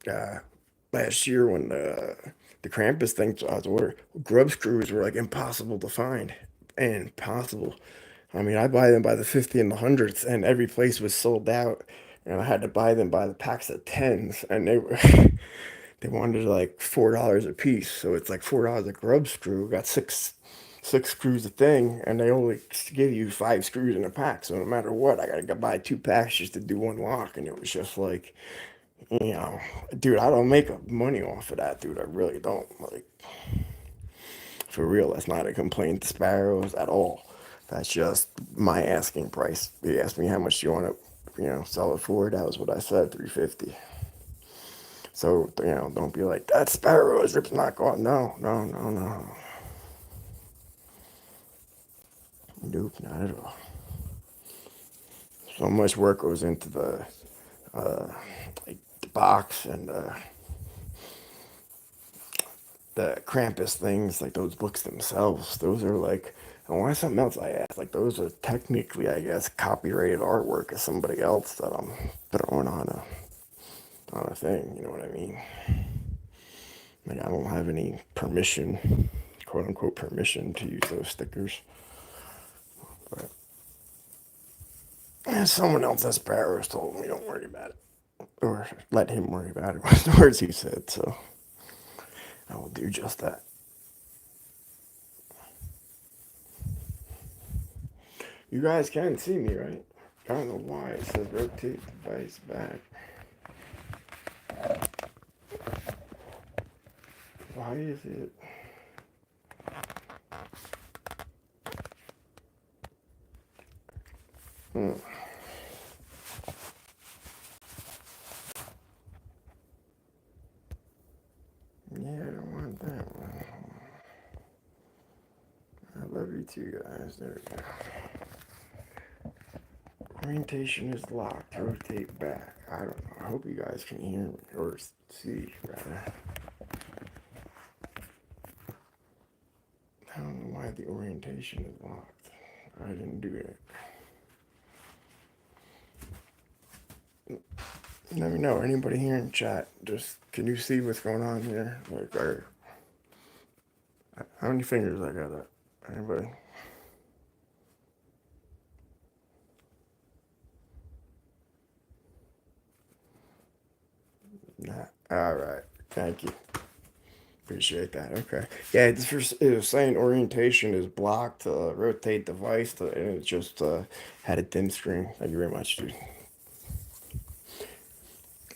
Uh, Last year when the Krampus thing I was ordering, grub screws were like impossible to find. And impossible. I mean, I buy them by the 50 and the hundreds, and every place was sold out. And I had to buy them by the packs of tens, and they were they wanted like $4 a piece. So it's like $4 a grub screw. Got six screws a thing, and they only give you 5 screws in a pack. So no matter what, I gotta buy 2 packs just to do one lock, and it was just like, you know, dude, I don't make money off of that, dude. I really don't. Like, for real, that's not a complaint to Sparrows at all. That's just my asking price. He asked me how much do you want to, sell it for. That was what I said, 350. So, don't be like, that Sparrows, it's not going. No, no, no, no. Nope, not at all. So much work goes into the, like, the box and the Krampus things, like those books themselves, those are like, and why something else I asked, like those are technically, I guess, copyrighted artwork of somebody else that I'm throwing on a thing, you know what I mean? Like I don't have any permission, quote unquote permission to use those stickers. But someone else at Sparrows told me don't worry about it. Or let him worry about it was the words he said, so I will do just that. You guys can see me, right? I don't know why it says rotate device back. Why is it? Hmm. Yeah, I don't want that one. I love you too, guys. There we go. Orientation is locked. Rotate back. I don't know. I hope you guys can hear me or see, rather. I don't know why the orientation is locked. I didn't do it. Let me know. Anybody here in chat? Just can you see what's going on here? Like, how many fingers I got up? Anybody? Nah. All right. Thank you. Appreciate that. Okay. Yeah, it was saying orientation is blocked. Rotate device, and it just had a dim screen. Thank you very much, dude.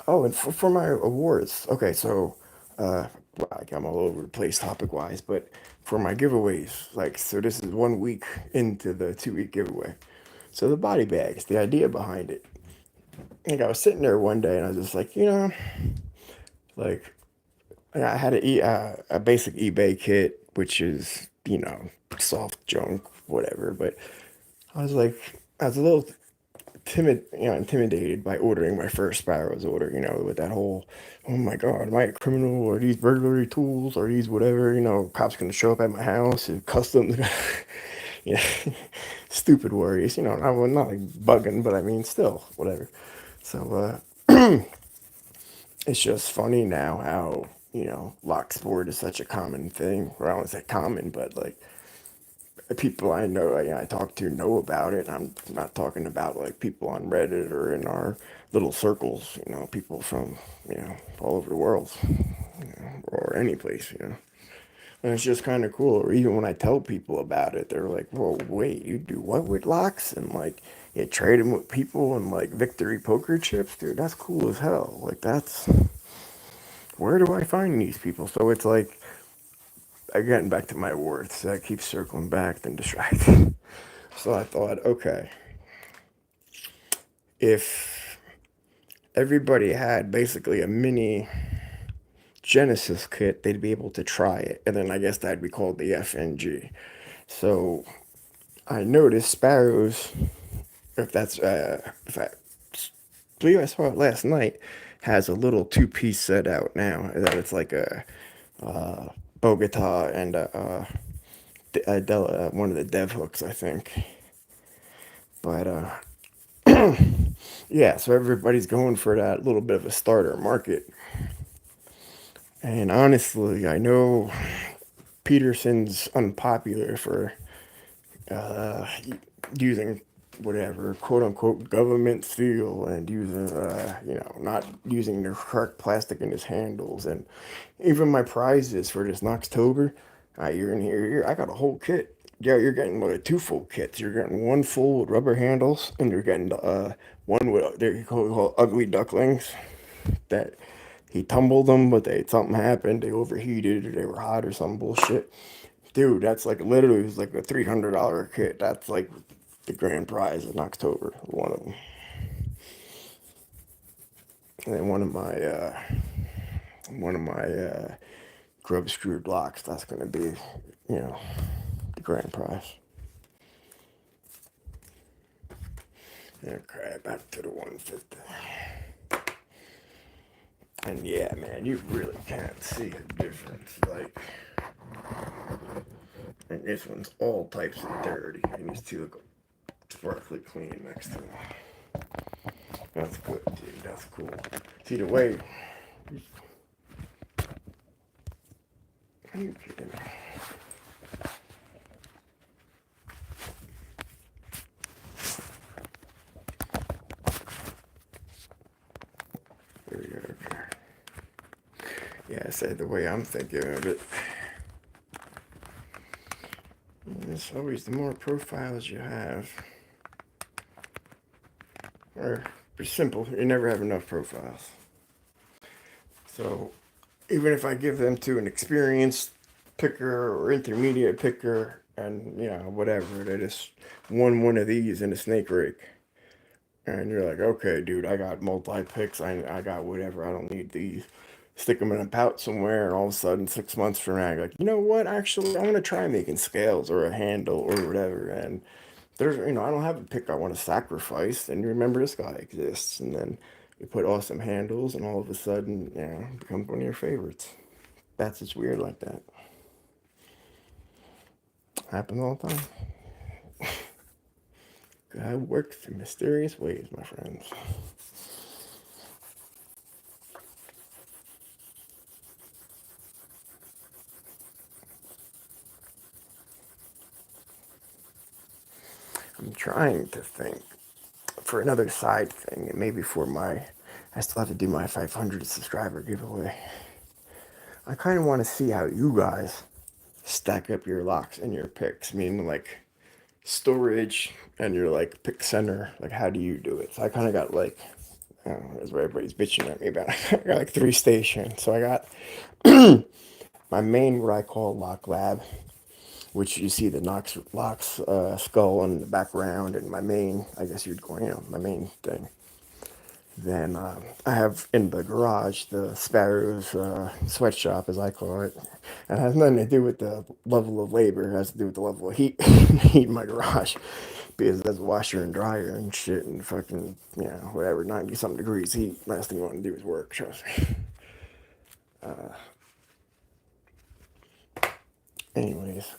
Oh, and for my awards. Okay, so like I'm all over the place topic wise, but for my giveaways, like so this is 1 week into the 2 week giveaway. So the body bags, the idea behind it. Like I was sitting there one day and I was just like, like I had a basic eBay kit, which is, soft junk, whatever. But I was like, I was a little intimidated by ordering my first Sparrows order, with that whole, oh my God, am I a criminal? Are these burglary tools? Are these whatever? Cops gonna show up at my house and customs, you know, stupid worries. I'm not like bugging, but I mean, still, whatever. So, it's just funny now how, Locksport is such a common thing. Or I don't say common, but like people I know, I talk to know about it. I'm not talking about like people on Reddit or in our little circles, people from, all over the world, or any place. And it's just kind of cool. Or even when I tell people about it, they're like, "Whoa, wait, you do what with locks?" And like, you trade them with people and like victory poker chips, dude. That's cool as hell. Like, that's where do I find these people? So it's like, again, back to my words. I keep circling back, then distracted. So I thought, okay, if everybody had basically a mini Genesis kit, they'd be able to try it. And then I guess that'd be called the FNG. So I noticed Sparrows, if I believe I saw it last night, has a little two-piece set out now. That it's like a Bogota and one of the dev hooks, I think. But yeah, so everybody's going for that little bit of a starter market. And honestly, I know Peterson's unpopular for uh, using whatever quote unquote government steel and using not using the correct plastic in his handles. And even my prizes for this Knoxtober, you're in here, I got a whole kit. Yeah, you're getting like two full kits. You're getting one full with rubber handles, and you're getting one with they're called ugly ducklings. That he tumbled them, but something happened. They overheated, or they were hot, or some bullshit. Dude, that's like literally it was like a $300 kit. That's like the grand prize in October. One of them, and then one of my grub screwed blocks. That's gonna be, you know, the grand prize. Okay, back to the 150. And yeah, man, you really can't see the difference. Like, and this one's all types of dirty, and these two look sparkly clean next to them. That's good, dude. That's cool. See the way. Are you kidding me? There we go. Okay. Yeah, I said the way I'm thinking of it. It's always the more profiles you have, or it's simple. You never have enough profiles. So even if I give them to an experienced picker or intermediate picker, and whatever, they just won one of these in a snake rake, and you're like, okay, dude, I got multi picks. I got whatever. I don't need these. Stick them in a pouch somewhere, and all of a sudden, 6 months from now, you're like, you know what? Actually, I want to try making scales or a handle or whatever. And there's, I don't have a pick I want to sacrifice. And you remember this guy exists, and then you put awesome handles, and all of a sudden, it becomes one of your favorites. That's just weird like that. Happens all the time. God works in mysterious ways, my friends. I'm trying to think for another side thing, and maybe I still have to do my 500 subscriber giveaway. I kind of want to see how you guys stack up your locks and your picks, meaning like storage and your like pick center. Like, how do you do it? So I kind of got like, I don't know, that's what everybody's bitching at me about. I got like 3 stations. So I got my main, what I call lock lab, which you see the Knox skull in the background, and my main, I guess you'd call, my main thing. Then I have in the garage the Sparrows sweatshop, as I call it. And it has nothing to do with the level of labor. It has to do with the level of heat, heat in my garage. Because there's a washer and dryer and shit and fucking, whatever, 90 something degrees heat. Last thing you want to do is work, trust me. Anyways.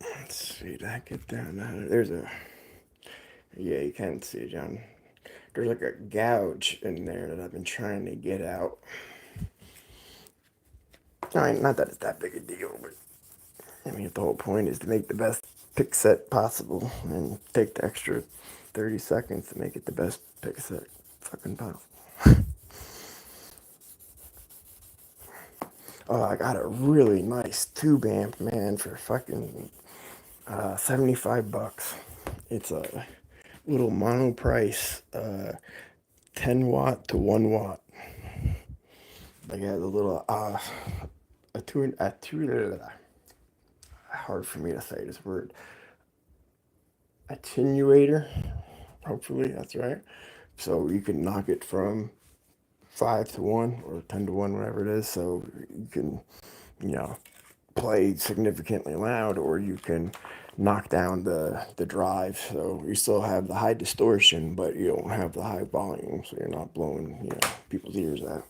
Let's see, did I get down? Yeah, you can't see it, John. There's like a gouge in there that I've been trying to get out. I mean, not that it's that big a deal, but I mean, the whole point is to make the best pick set possible and take the extra 30 seconds to make it the best pick set fucking possible. Oh, I got a really nice tube amp, man, for fucking $75. It's a little mono price, 10 watt to 1 watt. Like, it has a little hard for me to say this word, attenuator. Hopefully that's right. So you can knock it from 5 to 1 or 10 to 1, whatever it is. So you can, you know, play significantly loud, or you can knock down the drive. So you still have the high distortion, but you don't have the high volume. So you're not blowing, people's ears out.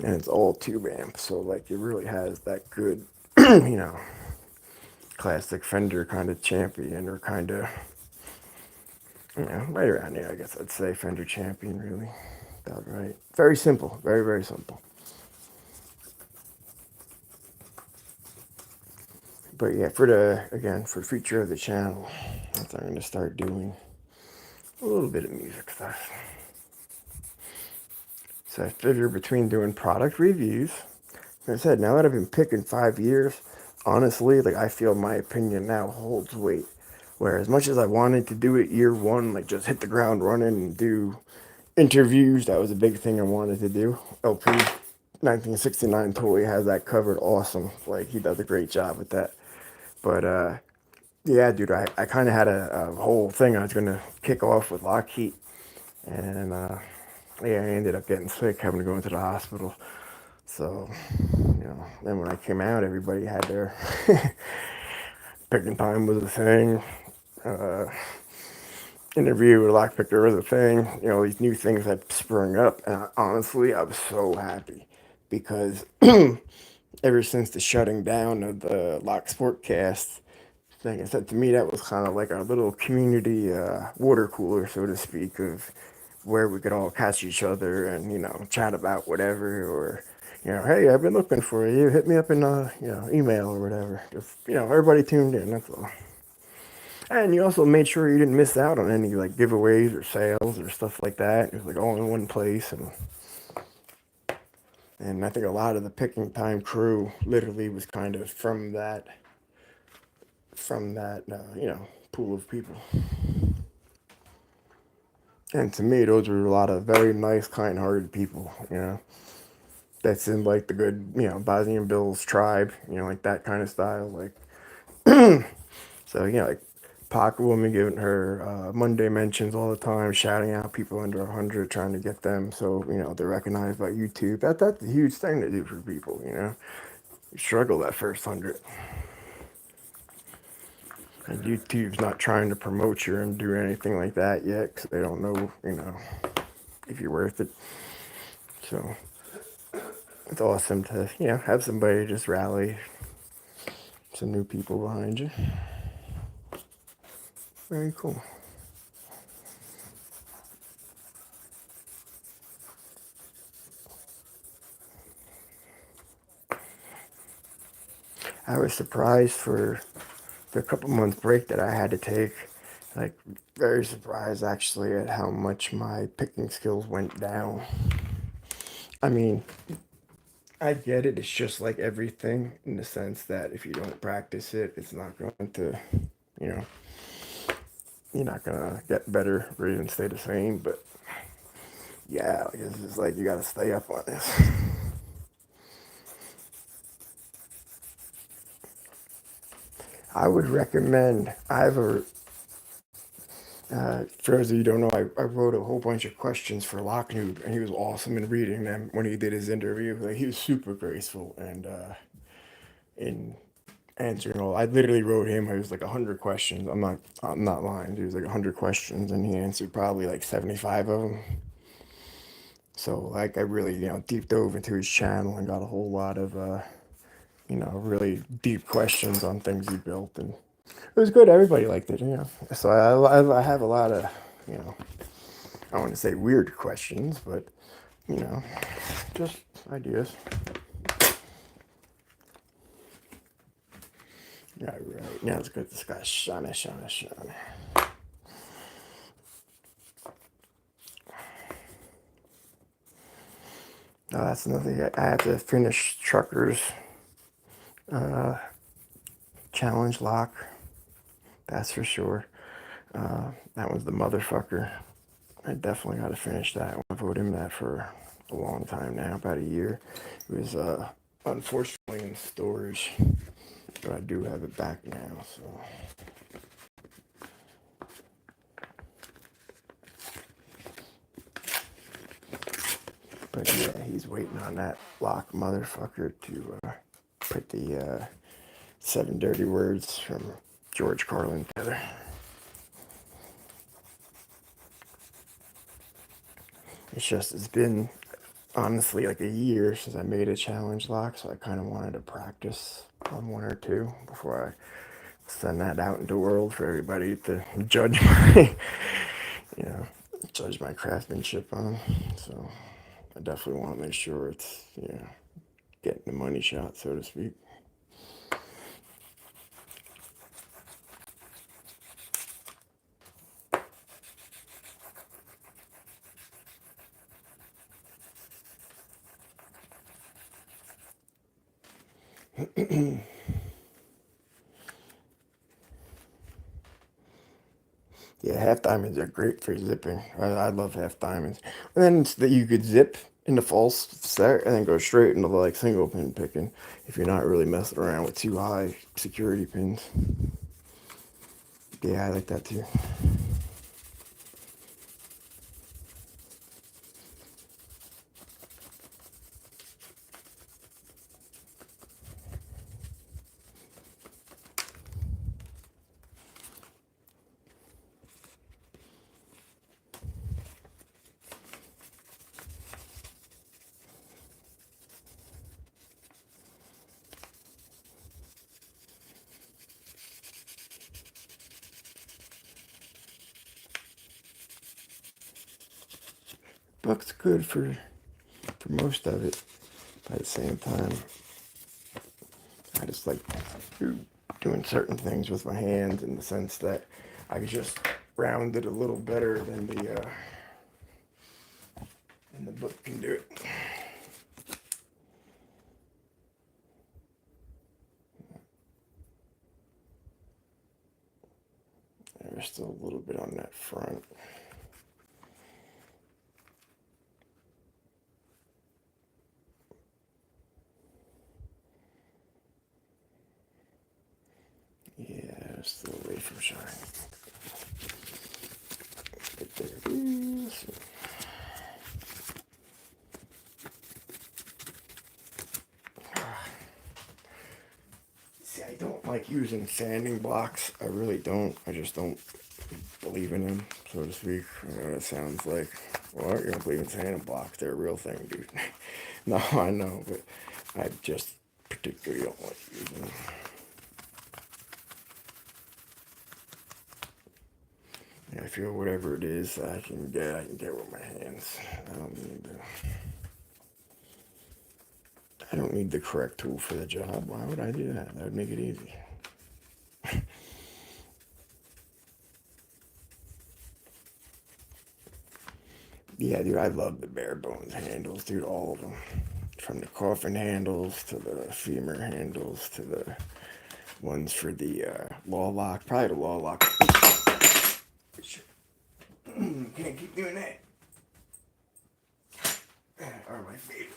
And it's all tube amp. So like it really has that good, classic Fender kind of champion, or kind of, right around there, I guess I'd say Fender champion, really. About right. Very simple. Very, very simple. But yeah, for the future of the channel, I'm going to start doing a little bit of music stuff. So I figure between doing product reviews, like I said, now that I've been picking 5 years, honestly, like I feel my opinion now holds weight. Where as much as I wanted to do it year one, like just hit the ground running and do interviews, that was a big thing I wanted to do. LP 1969 totally has that covered awesome. Like he does a great job with that. But yeah, dude, I kind of had a whole thing I was going to kick off with Lockheed. And yeah, I ended up getting sick, having to go into the hospital. So, then when I came out, everybody had their picking time was a thing. Uh, Interview with a lockpicker was a thing. These new things that sprung up, and honestly, I was so happy because ever since the shutting down of the Locksport cast thing, I said to me that was kind of like our little community water cooler, so to speak, of where we could all catch each other and chat about whatever, or hey, I've been looking for you. Hit me up in email or whatever. Just everybody tuned in. That's all. And you also made sure you didn't miss out on any like giveaways or sales or stuff like that. It was like all in one place, and I think a lot of the picking time crew literally was kind of from that pool of people. And to me, those were a lot of very nice, kind-hearted people. That's in like the good Bosnian Bill's tribe. Like that kind of style. Like so, like Pocket Woman giving her Monday mentions all the time, shouting out people under 100, trying to get them so they're recognized by YouTube. That's a huge thing to do for people. You struggle that first 100, and YouTube's not trying to promote you and do anything like that yet because they don't know if you're worth it. So it's awesome to have somebody just rally some new people behind you. Very cool. I was surprised for the couple month break that I had to take. Like, very surprised actually at how much my picking skills went down. I mean, I get it. It's just like everything in the sense that if you don't practice it, it's not going to, you know, you're not gonna get better or even stay the same. But yeah, like, it's just like you gotta stay up on this. I would recommend. For those of you who don't know, I wrote a whole bunch of questions for Locknoob, and he was awesome in reading them when he did his interview. Like he was super graceful and in answering all. I literally wrote him. It was like 100 questions. I'm not lying. It was like 100 questions, and he answered probably like 75 of them. So like I really deep dove into his channel and got a whole lot of really deep questions on things he built, and it was good. Everybody liked it. So I have a lot of you know I don't want to say weird questions, but you know, just ideas. Yeah, right. Now let's go to this guy, Shauna. No, that's another thing. I have to finish Trucker's uh, challenge lock. That's for sure. That was the motherfucker. I definitely got to finish that. I've owed him that for a long time now, about a year. It was unfortunately in storage, but I do have it back now. So. But yeah, he's waiting on that lock motherfucker to put the 7 dirty words from George Carlin together. It's been honestly like a year since I made a challenge lock, so I kind of wanted to practice on one or two before I send that out into the world for everybody to judge my, you know, judge my craftsmanship on. So I definitely want to make sure it's, getting the money shot, so to speak. Yeah, half diamonds are great for zipping. I love half diamonds. And then it's that you could zip into false start and then go straight into like single pin picking if you're not really messing around with too high security pins. Yeah, I like that too. book's good for most of it. But at the same time, I just like doing certain things with my hands in the sense that I could just round it a little better than the book can do it. There's still a little bit on that front. Yeah, still away from shine. But there it is. See, I don't like using sanding blocks. I really don't. I just don't believe in them, so to speak. I know that sounds like, well, you don't believe in sanding blocks. They're a real thing, dude. No, I know, but I just particularly don't like using them. I feel whatever it is I can get with my hands. I don't need the correct tool for the job. Why would I do that? That would make it easy. Yeah, dude, I love the bare bones handles, dude, all of them. From the coffin handles to the femur handles to the ones for the law lock. Probably the law lock. Can't keep doing that. Are my favorite.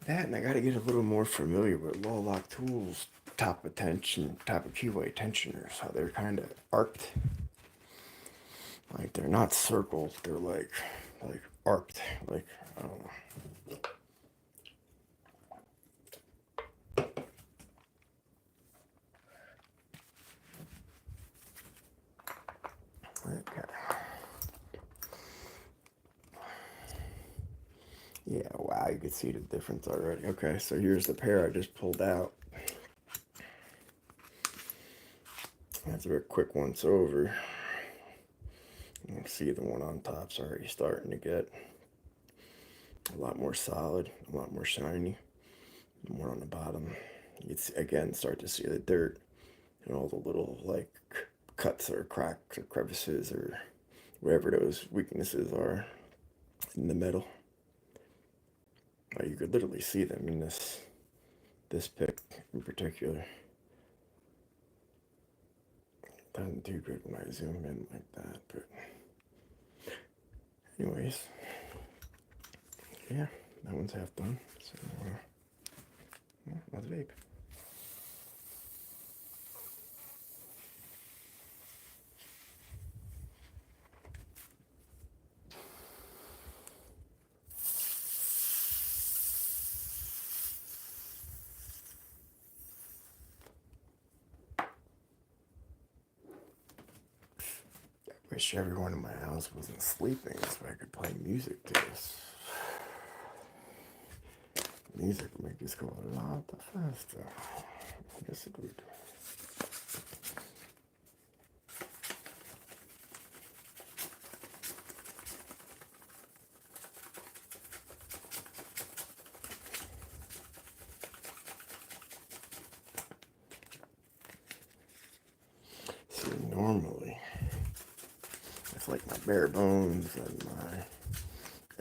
That, and I gotta get a little more familiar with law lock tools. Top of keyway tensioners. How they're kind of arced. Like they're not circles. They're like arced. Like I don't know. Okay. Yeah, wow, you can see the difference already. Okay, so here's the pair I just pulled out. That's a very quick once over. You can see the one on top's already starting to get a lot more solid, a lot more shiny. The one on the bottom, you can again start to see the dirt and all the little like cuts or cracks or crevices or whatever those weaknesses are in the metal. You could literally see them in this pick in particular. It doesn't do good when I zoom in like that, but anyways, yeah, that one's half done. So let's vape. Wish everyone in my house wasn't sleeping so I could play music to this. Music would make this go a lot faster. Yes, it would. See, normally, it's like my bare bones and my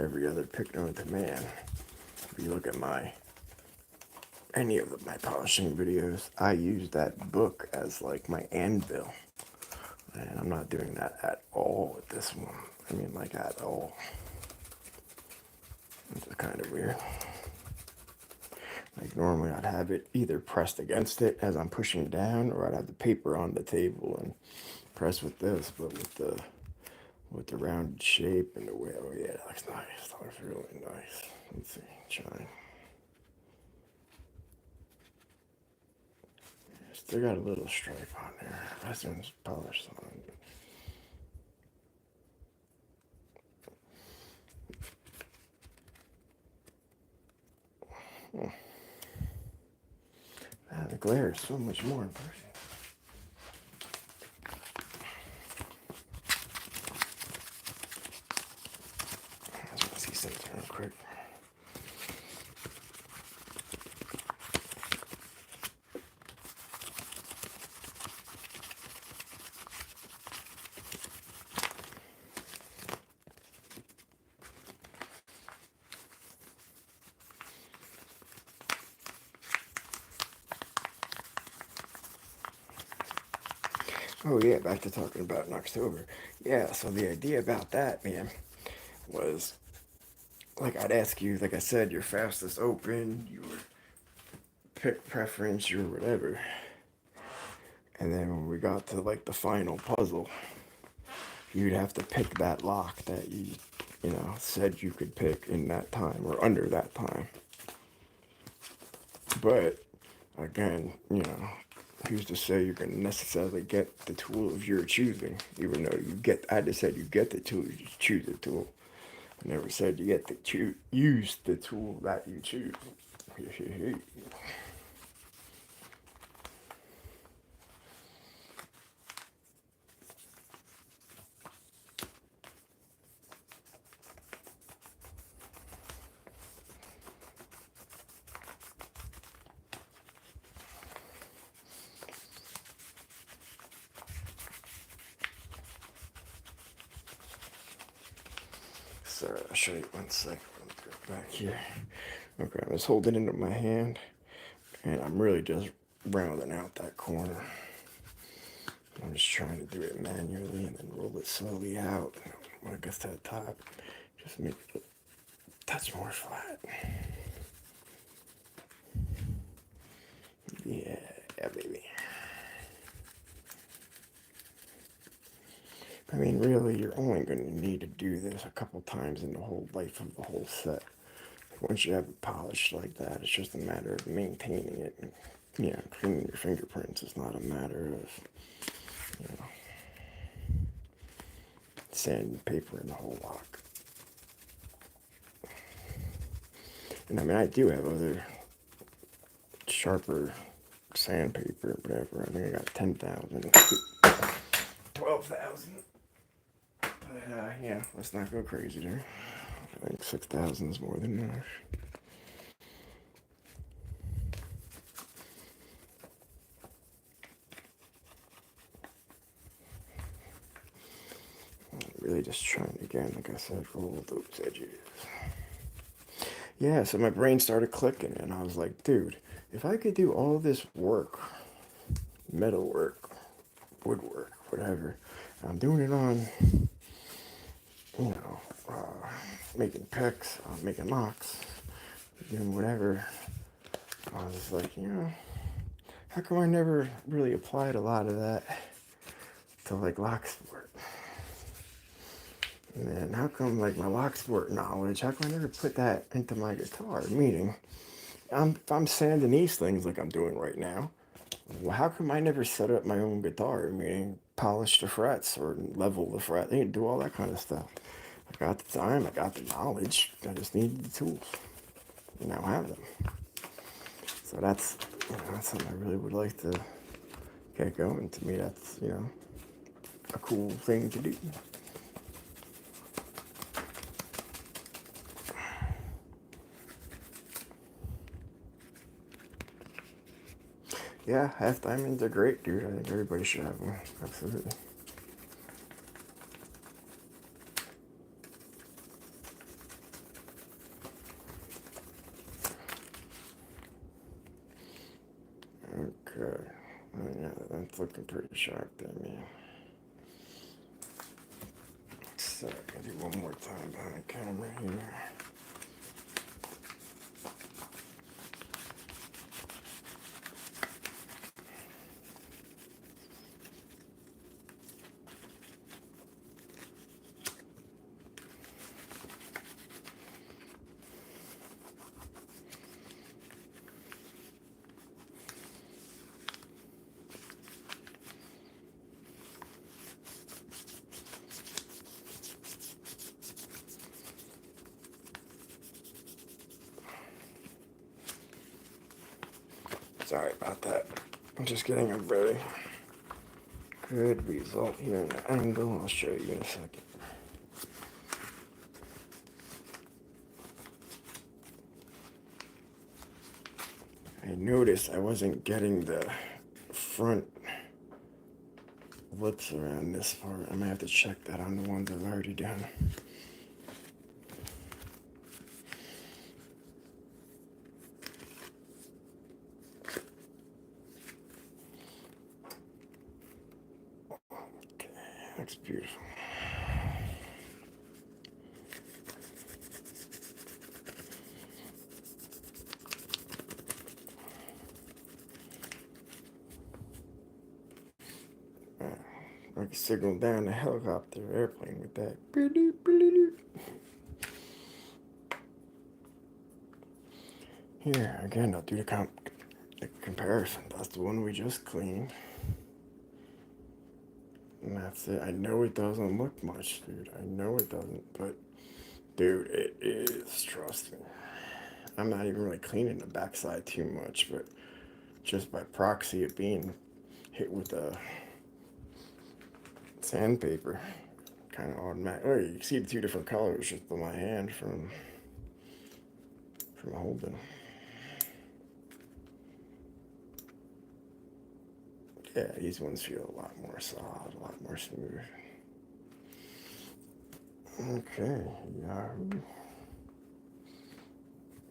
every other pick known to man. If you look at any of my polishing videos, I use that book as like my anvil. And I'm not doing that at all with this one. I mean, like at all. It's kind of weird. Like normally I'd have it either pressed against it as I'm pushing down, or I'd have the paper on the table and press with this, but with the rounded shape and the way, oh yeah, that looks nice. That looks really nice. Let's see, shine. Still got a little stripe on there. This one's polished on. The glare is so much more in person. quick. Oh yeah, back to talking about Knoxtober. Yeah, so the idea about that, man, was like I'd ask you, like I said, your fastest open, your pick preference, your whatever. And then when we got to like the final puzzle, you'd have to pick that lock that you know, said you could pick in that time or under that time. But again, you know, who's to say you're going to necessarily get the tool of your choosing, even though you get, I just said you get the tool, you choose the tool. I never said you get to use the tool that you choose. So I'll show you one second. Let's go back here. Okay, I'm just holding it into my hand, and I'm really just rounding out that corner. I'm just trying to do it manually and then roll it slowly out. When it gets to the top, just make it a touch more flat. Yeah, baby. I mean, really, you're only going to need to do this a couple times in the whole life of the whole set. Once you have it polished like that, it's just a matter of maintaining it. And, you know, cleaning your fingerprints is not a matter of, you know, sandpaper in the whole lock. And I mean, I do have other sharper sandpaper, whatever. I think I got 10,000, 12,000. But yeah, let's not go crazy there. I think 6,000 is more than enough. Really just trying again, like I said, roll those edges. Yeah, so my brain started clicking, and I was like, dude, if I could do all this work, metal work, woodwork, whatever, I'm doing it on, you know, making picks, making locks, doing whatever. I was like, you know, how come I never really applied a lot of that to like Locksport? And then how come like my Locksport knowledge, how come I never put that into my guitar? Meaning, if I'm sanding these things like I'm doing right now, well, how come I never set up my own guitar? Meaning, polish the frets or level the fret, do all that kind of stuff. I got the time, I got the knowledge, I just needed the tools. And now I have them. So that's, you know, that's something I really would like to get going. To me, that's, you know, a cool thing to do. Yeah, half diamonds are great, dude. I think everybody should have them. Absolutely. Okay. Oh, yeah, that's looking pretty sharp there, man. So, I'll do one more time behind camera here. Sorry about that. I'm just getting a very good result here in the angle. I'll show you in a second. I noticed I wasn't getting the front lips around this part. I'm gonna have to check that on the ones I've already done. Okay, looks beautiful. I can signal down the helicopter airplane with that. Here, again, I'll do the comparison. That's the one we just cleaned. And that's it. I know it doesn't look much, dude. I know it doesn't, but dude, it is. Trust me. I'm not even really cleaning the backside too much, but just by proxy of being hit with a sandpaper, kind of automatic. Oh, you can see the two different colors just on my hand from holding. Yeah, these ones feel a lot more solid, a lot more smooth. Okay, Yahoo.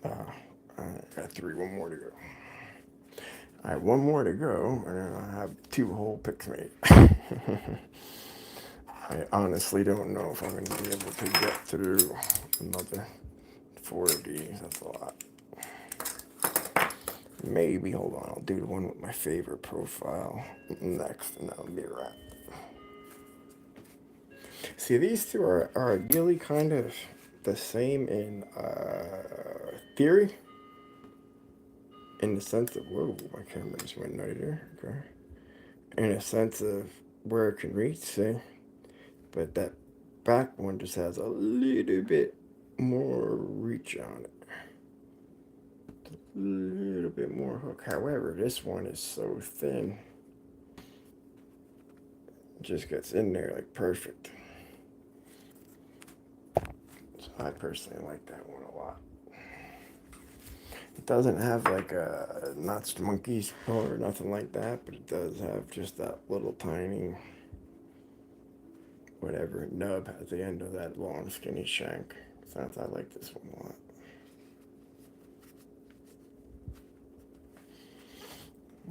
I got one more to go. I have one more to go, and then I have 2 whole picks made. I honestly don't know if I'm going to be able to get through another 4 of these. That's a lot. Maybe, hold on, I'll do the one with my favorite profile next, and that'll be a wrap. See, these two are ideally kind of the same in theory, in the sense of, whoa, my camera just went nighter, okay. In a sense of where it can reach, see? But that back one just has a little bit more reach on it. A little bit more hook. However, this one is so thin. It just gets in there like perfect. So I personally like that one a lot. It doesn't have like a notched monkey's paw or nothing like that, but it does have just that little tiny whatever nub at the end of that long skinny shank. So I like this one a lot.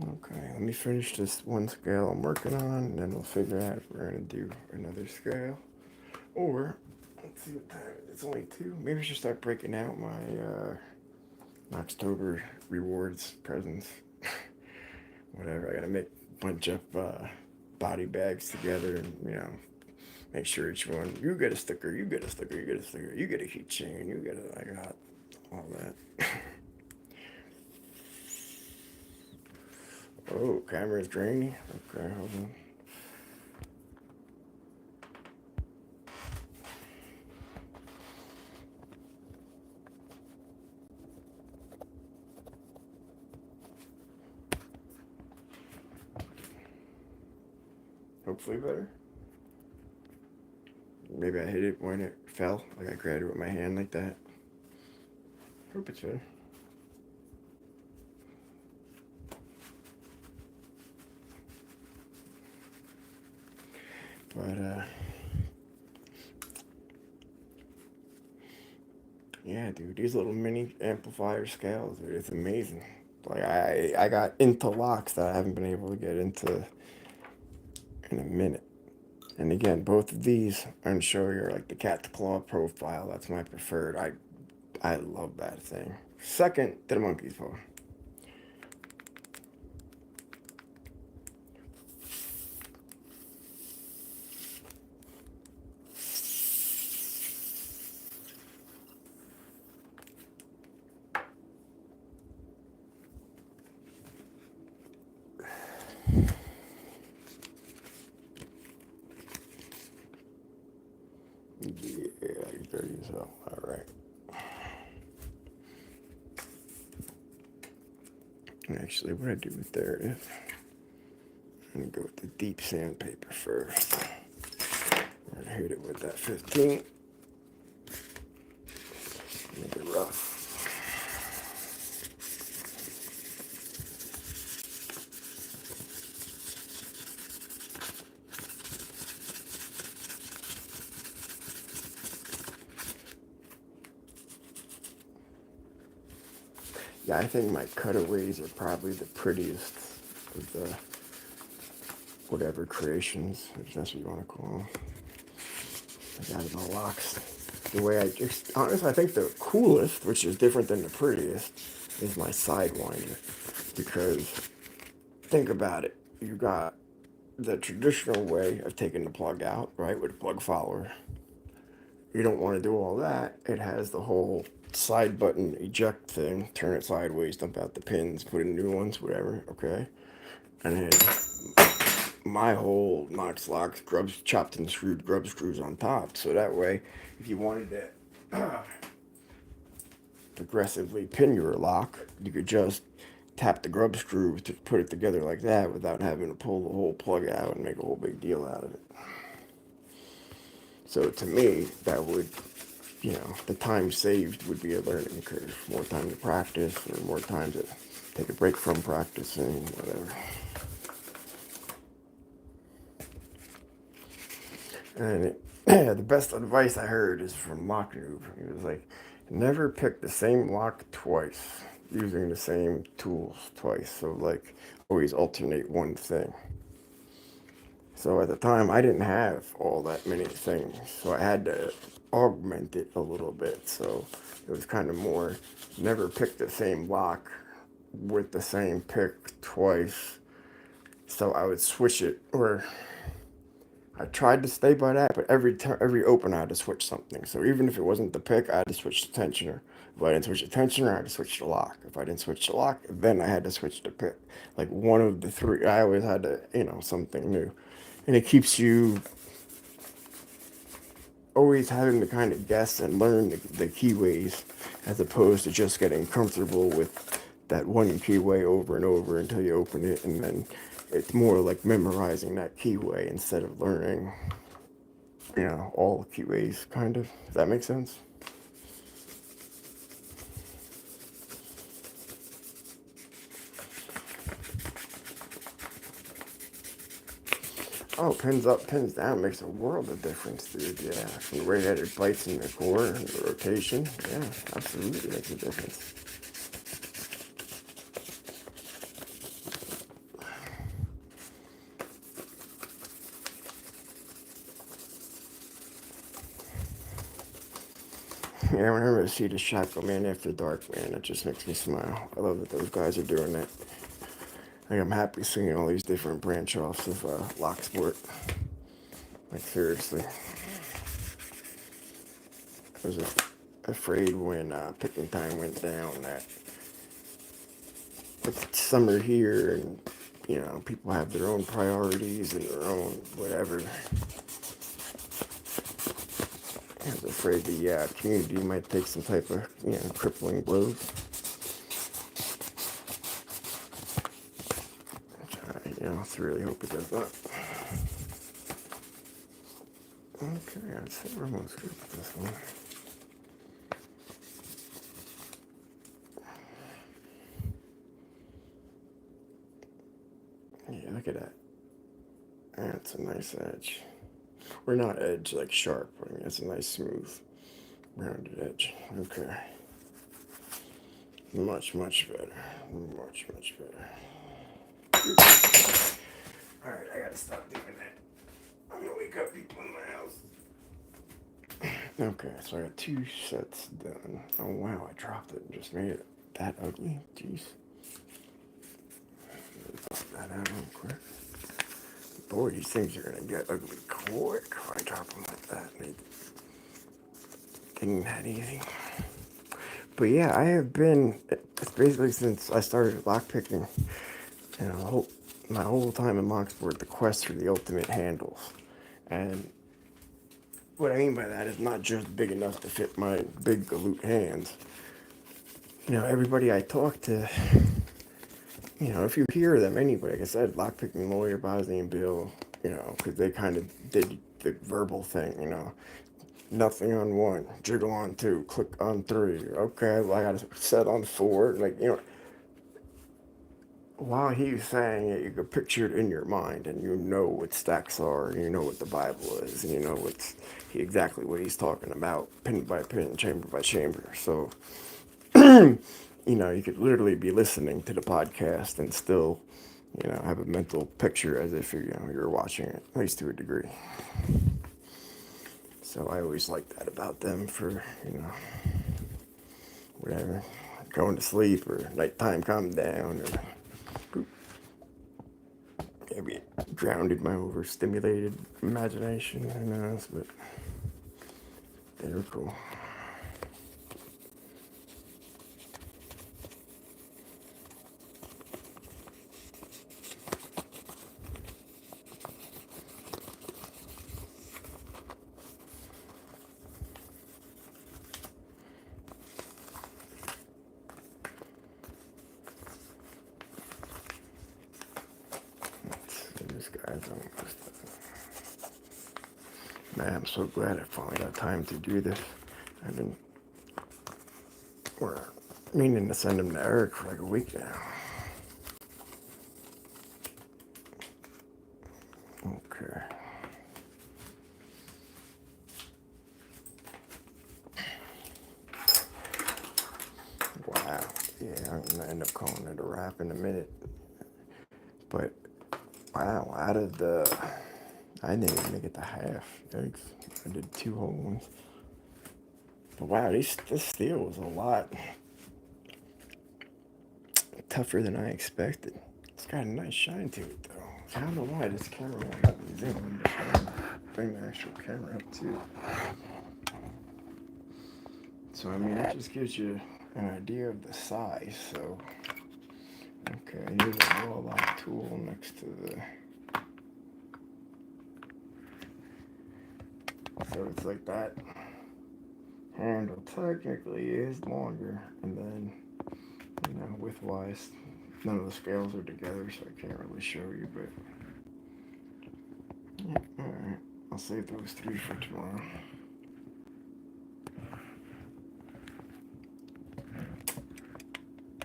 Okay, let me finish this one scale I'm working on, and then we'll figure out if we're gonna do another scale. Or, let's see what time it is. It's only 2. Maybe I should start breaking out my Knoxtober rewards presents. Whatever, I gotta make a bunch of body bags together and, make sure each one, you get a sticker, you get a sticker, you get a sticker, you get a keychain, you get a, I got all that. Oh, camera's grainy. Okay, hold on. Hopefully better. Maybe I hit it when it fell. Like I grabbed it with my hand like that. Hope it's better. But, yeah, dude, these little mini amplifier scales, dude, it's amazing. Like, I got into locks that I haven't been able to get into in a minute. And again, both of these I'm gonna show you are like the cat's claw profile. That's my preferred. I love that thing. Second to the monkey's paw. Yeah, he's dirty as hell. All right. Actually, what I do with there is I'm gonna go with the deep sandpaper first. I'm gonna hit it with that 15. Make it rough. Yeah, I think my cutaways are probably the prettiest of the whatever creations, if that's what you want to call them. Like out of the locks. The way I just, honestly, I think the coolest, which is different than the prettiest, is my sidewinder. Because think about it. You got the traditional way of taking the plug out, right, with a plug follower. You don't want to do all that. It has the whole side button eject thing. Turn it sideways, dump out the pins, put in new ones, whatever, okay? And then my whole Knox locks, grubs, chopped and screwed grub screws on top. So that way, if you wanted to progressively pin your lock, you could just tap the grub screw to put it together like that without having to pull the whole plug out and make a whole big deal out of it. So to me, that would, the time saved would be a learning curve. More time to practice or more time to take a break from practicing, whatever. And the best advice I heard is from Locknoob. He was like, never pick the same lock twice using the same tools twice. So like always alternate one thing. So at the time I didn't have all that many things. So I had to augment it a little bit. So it was kind of more never pick the same lock with the same pick twice. So I would switch it, or I tried to stay by that, but every open I had to switch something. So even if it wasn't the pick, I had to switch the tensioner. If I didn't switch the tensioner, I had to switch the lock. If I didn't switch the lock, then I had to switch the pick. Like one of the three, I always had to, something new. And it keeps you always having to kind of guess and learn the keyways as opposed to just getting comfortable with that one keyway over and over until you open it, and then it's more like memorizing that keyway instead of learning, all keyways, kind of. Does that make sense? Oh, pins up, pins down makes a world of difference, dude. Yeah, from the way that it bites in the core and the rotation. Yeah, absolutely makes a difference. Yeah, whenever I see the Shackle Man After Dark, man, it just makes me smile. I love that those guys are doing that. Like, I'm happy seeing all these different branch offs of Locksport. Like, seriously. I was afraid when picking time went down that it's summer here and, people have their own priorities and their own whatever. I was afraid the community might take some type of, crippling blows. I really hope it does not. Okay, I'd say we're almost good with this one. Yeah, look at that. That's a nice edge. Or not edge, like sharp. I mean, that's a nice smooth rounded edge. Okay. Much, much better. Much, much better. Alright, I gotta stop doing that. I'm gonna wake up people in my house. Okay, so I got 2 sets done. Oh wow, I dropped it and just made it that ugly. Jeez. Pop that out real quick. Boy, these things are gonna get ugly quick if I drop them like that. Ain't that easy. But yeah, I have been, it's basically since I started lockpicking, my whole time in Locksport, the quest for the ultimate handles. And what I mean by that is not just big enough to fit my big galoot hands. Everybody I talk to, if you hear them, anybody, like I said, Lockpicking Lawyer, Bosnian Bill, because they kind of did the verbal thing, nothing on 1, jiggle on 2, click on 3. Okay, well, I got to set on 4. Like, while he's saying it, you can picture it in your mind, and you know what stacks are, and you know what the Bible is, and you know exactly what he's talking about, pin by pin, chamber by chamber. So, you could literally be listening to the podcast and still, have a mental picture as if you're watching it, at least to a degree. So I always like that about them for, whatever, going to sleep or nighttime calm down, or maybe it drowned my overstimulated imagination, who knows, but they were cool. This guy's almost. Man, I'm so glad I finally got time to do this. I've been meaning to send him to Eric for like a week now. Okay. Wow. Yeah, I'm gonna end up calling it a wrap in a minute. But wow, I didn't even make it to half. Yikes. I did 2 whole ones. But wow, this steel was a lot tougher than I expected. It's got a nice shine to it, though. I don't know why this camera won't let me zoom. Bring the actual camera up, too. So, I mean, that just gives you an idea of the size. So, okay, here's a raw lock tool next to the... So it's like that handle technically is longer, and then, width-wise, none of the scales are together, so I can't really show you, but yeah, alright, I'll save those 3 for tomorrow.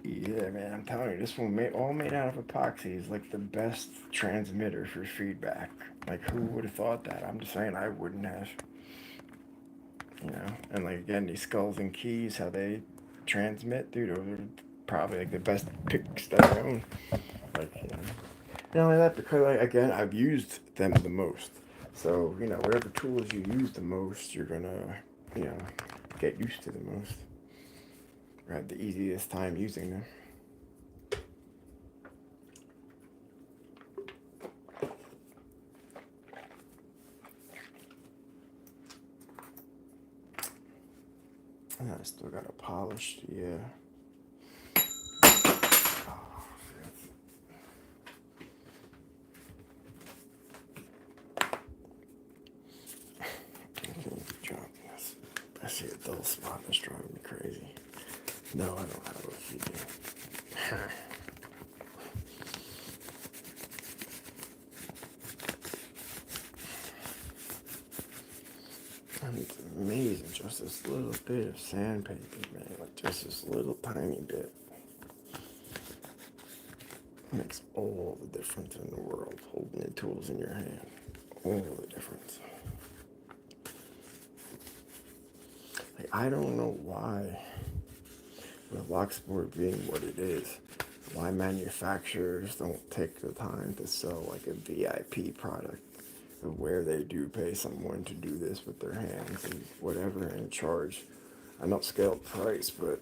Yeah, man, I'm telling you, this one all made out of epoxy is like the best transmitter for feedback. Like, who would have thought that? I'm just saying I wouldn't have. And like, again, these skulls and keys, how they transmit, dude, those are probably like the best picks that I own. Like, not only that, because again, I've used them the most. So, whatever tools you use the most, you're gonna, get used to the most. Or have the easiest time using them. And I still got it polished, yeah. I see a dull spot that's driving me crazy. No, I don't have a feeling. And it's amazing, just this little bit of sandpaper, man. Like just this little tiny bit makes all the difference in the world. Holding the tools in your hand, all the difference. Like, I don't know why, with Locksport being what it is, why manufacturers don't take the time to sell like a VIP product, of where they do pay someone to do this with their hands and whatever and charge an upscaled price, but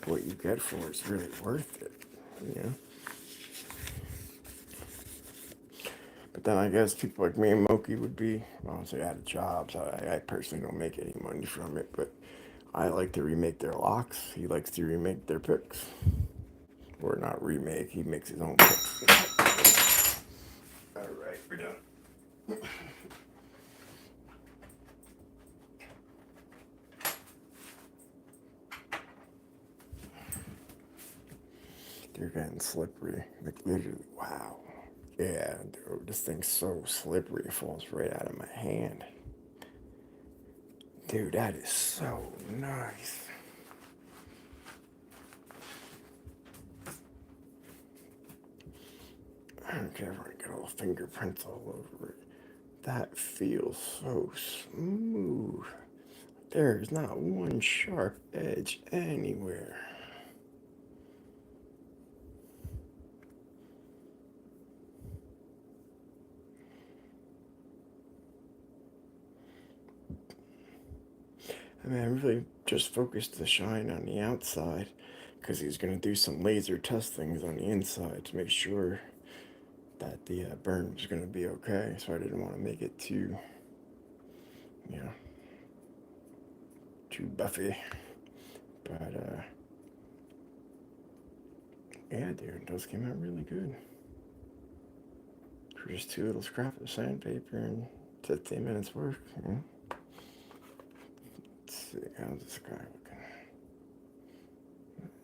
what you get for it is really worth it, But then I guess people like me and Moki would be, obviously out of jobs. I personally don't make any money from it, but I like to remake their locks. He likes to remake their picks. Or not remake, he makes his own picks. Alright, we're done. They're getting slippery. Like, literally, wow. Yeah, dude, this thing's so slippery, it falls right out of my hand. Dude, that is so nice. I don't care if I get all fingerprints all over it. That feels so smooth. There's not one sharp edge anywhere. I mean, I really just focused the shine on the outside because he's going to do some laser testings on the inside to make sure that the burn was going to be okay. So I didn't want to make it too, you know, too buffy. But, yeah, dude, it does came out really good. For just 2 little scraps of sandpaper and 15 minutes work. Yeah. Let's see, how's this guy looking?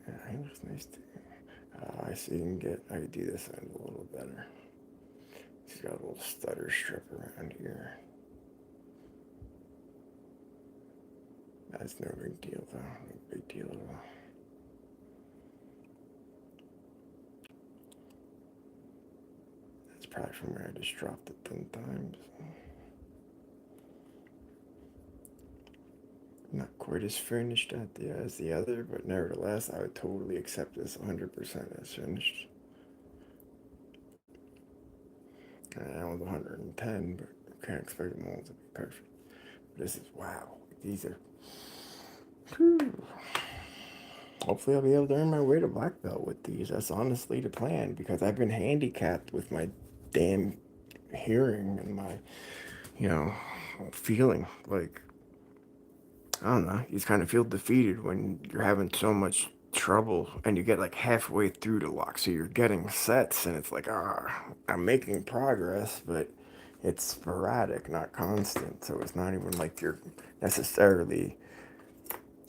Yeah, he looks nice too. I see I can do this end a little better. He's got a little stutter strip around here. That's no big deal though, no big deal at all. That's probably from where I just dropped it 10 times. Not quite as finished as the other, but nevertheless, I would totally accept this 100% as finished. And that was 110, but I can't expect them all to be perfect. But this is, wow, these are, whew. Hopefully I'll be able to earn my way to black belt with these. That's honestly the plan, because I've been handicapped with my damn hearing and my, feeling. Like, I don't know, you just kind of feel defeated when you're having so much trouble and you get like halfway through the lock. So you're getting sets and it's like, I'm making progress, but it's sporadic, not constant. So it's not even like you're necessarily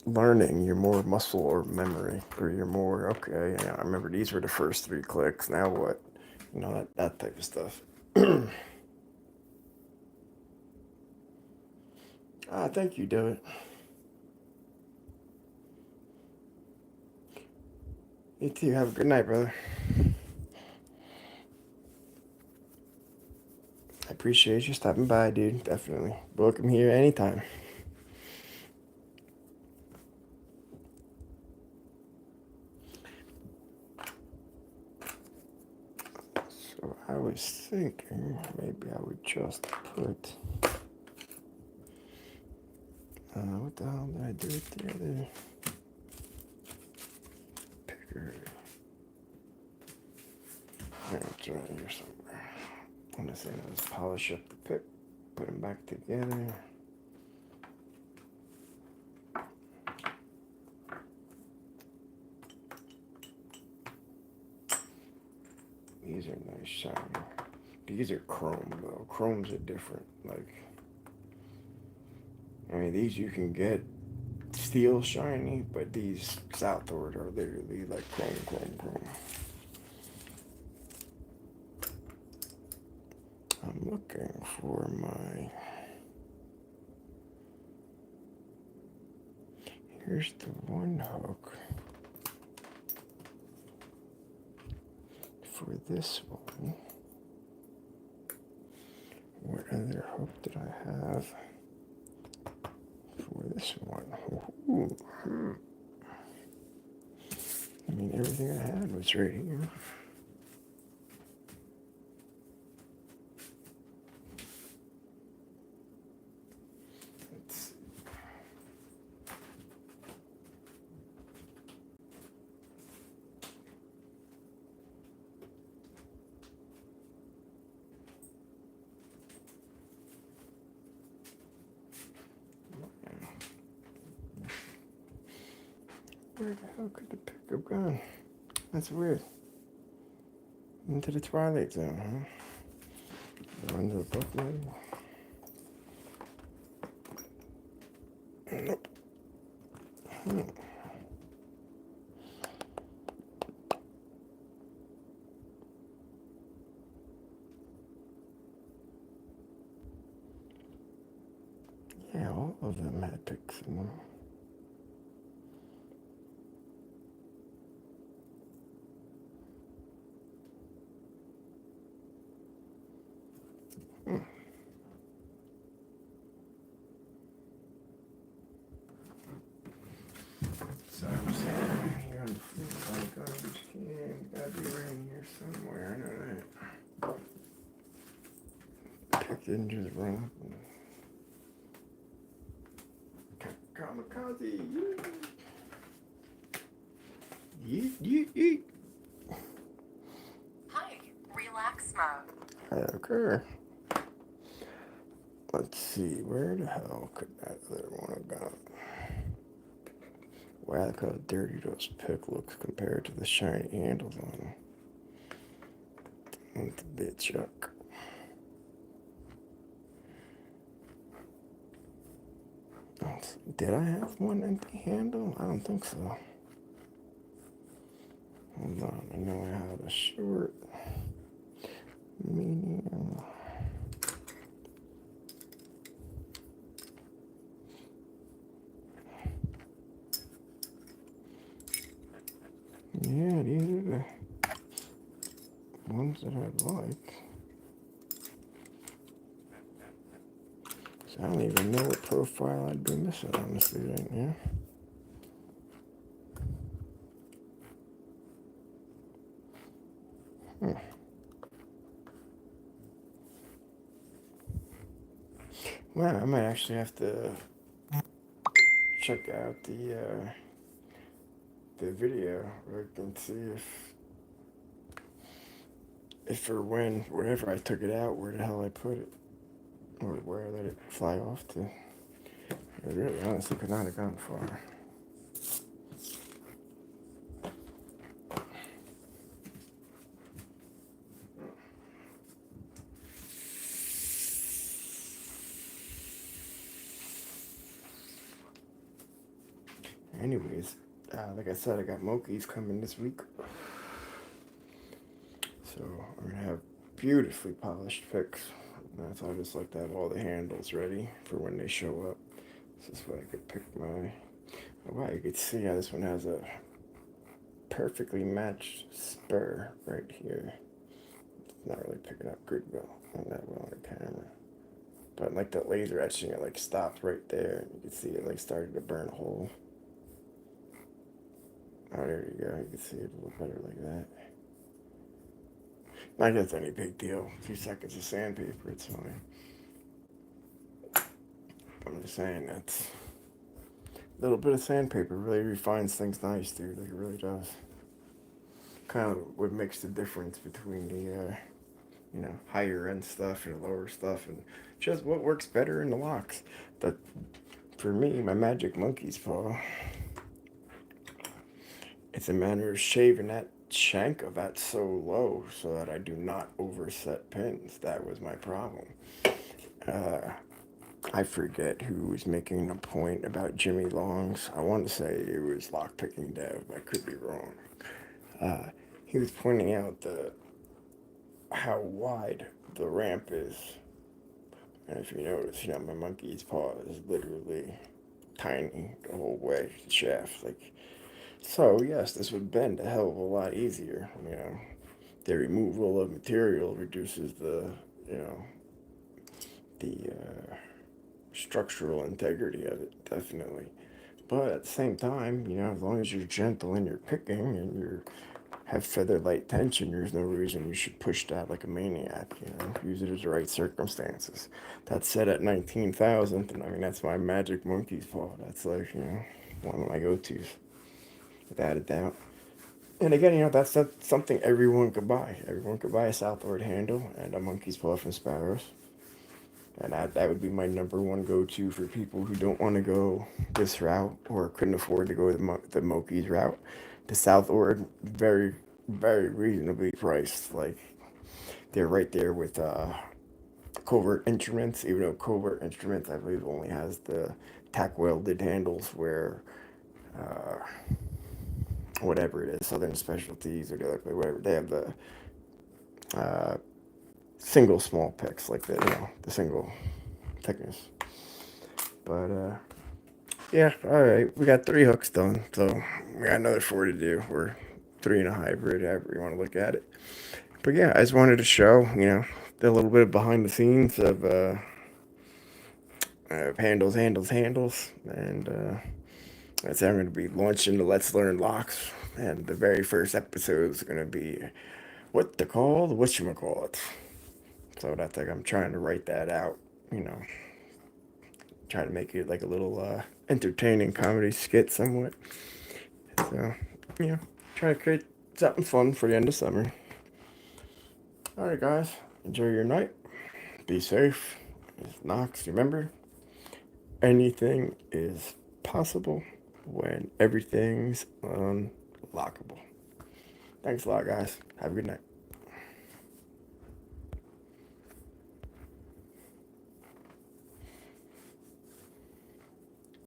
learning. You're more muscle or memory, or you're more, okay, yeah, I remember these were the first 3 clicks. Now what? That type of stuff. Thank you, David. You too. Have a good night, brother. I appreciate you stopping by, dude. Definitely. Welcome here anytime. So I was thinking maybe I would just put... what the hell did I do with the other picker? It's right here somewhere. I'm gonna say let's polish up the pick, put them back together. These are nice shiny. These are chrome though. Chromes are different. Like, I mean, these you can get steel shiny, but these Southward are literally like chrome. I'm looking for my... Here's the one hook for this one. What other hook did I have for this one? Ooh. I mean, everything I had was right here. Let's see. Where the hell could the pick have gone? That's weird. Into the Twilight Zone, huh? Under the book, maybe? Nope. Yeah, all of them had picks in them. So I'm saying here on the floor, like garbage can, gotta be right in here somewhere. I know that. Pick didn't just run up and kept going. Kamikaze. Yeet, yeet, yeet. Hi, relax mode. Okay. Let's see, where the hell could that other one have gone? Wow, look how dirty those pick looks compared to the shiny handles on them. That's a bit chuck. Did I have one empty handle? I don't think so. Hold on, I know I had a short, medium. Yeah, these are the ones that I like. So I don't even know what profile I'd be missing, honestly, right now. Well, I might actually have to check out the video and see if or when, wherever I took it out, where the hell I put it, or where I let it fly off to. It really, honestly, could not have gone far. Anyways, like I said, I got Moki's coming this week. So I'm going to have beautifully polished picks. So I just like to have all the handles ready for when they show up. This is where I could pick my... Wow, you can see how this one has a perfectly matched spur right here. It's not really picking up good well, not that well on the camera. But like the laser etching, it like stopped right there. You can see it like started to burn a hole. Oh, there you go. You can see it a little better like that. Not that's any big deal. A few seconds of sandpaper, it's fine. I'm just saying that's a little bit of sandpaper really refines things nice, dude. Like it really does. Kind of what makes the difference between the higher end stuff and the lower stuff, and just what works better in the locks. That for me, my Magic Monkey's paw. It's a matter of shaving that shank of that so low so that I do not overset pins. That was my problem. I forget who was making a point about Jimmy Long's. I want to say it was Lockpicking Dev. I could be wrong. He was pointing out how wide the ramp is. And if you notice, my monkey's paw is literally tiny the whole way, the shaft. So yes, this would bend a hell of a lot easier. The removal of material reduces the structural integrity of it, definitely. But at the same time, as long as you're gentle in your picking and you have feather light tension, there's no reason you should push that like a maniac. Use it as the right circumstances. That said, at 19,000, and I mean that's my Magic Monkey's paw. That's like one of my go-tos, without a doubt. And again, that's something everyone could buy. Everyone could buy a Southward handle and a Monkey's paw from Sparrows. And that would be my number one go-to for people who don't want to go this route or couldn't afford to go the Moki's route. The Southward, very, very reasonably priced. Like, they're right there with Covert Instruments, even though Covert Instruments, I believe, only has the tack welded handles where whatever it is, Southern Specialties or whatever, they have the single small picks, like the single thickness. But yeah, all right, we got 3 hooks done, so we got another 4 to do. We're 3 in a hybrid, however you want to look at it. But yeah, I just wanted to show, a little bit behind the scenes of handles, and that's how I'm going to be launching the Let's Learn Locks, and the very first episode is going to be whatchamacallit. So that's like I'm trying to write that out, try to make it like a little entertaining comedy skit somewhat. So, try to create something fun for the end of summer. Alright guys, enjoy your night. Be safe. Knox, remember, anything is possible when everything's unlockable. Thanks a lot, guys. Have a good night.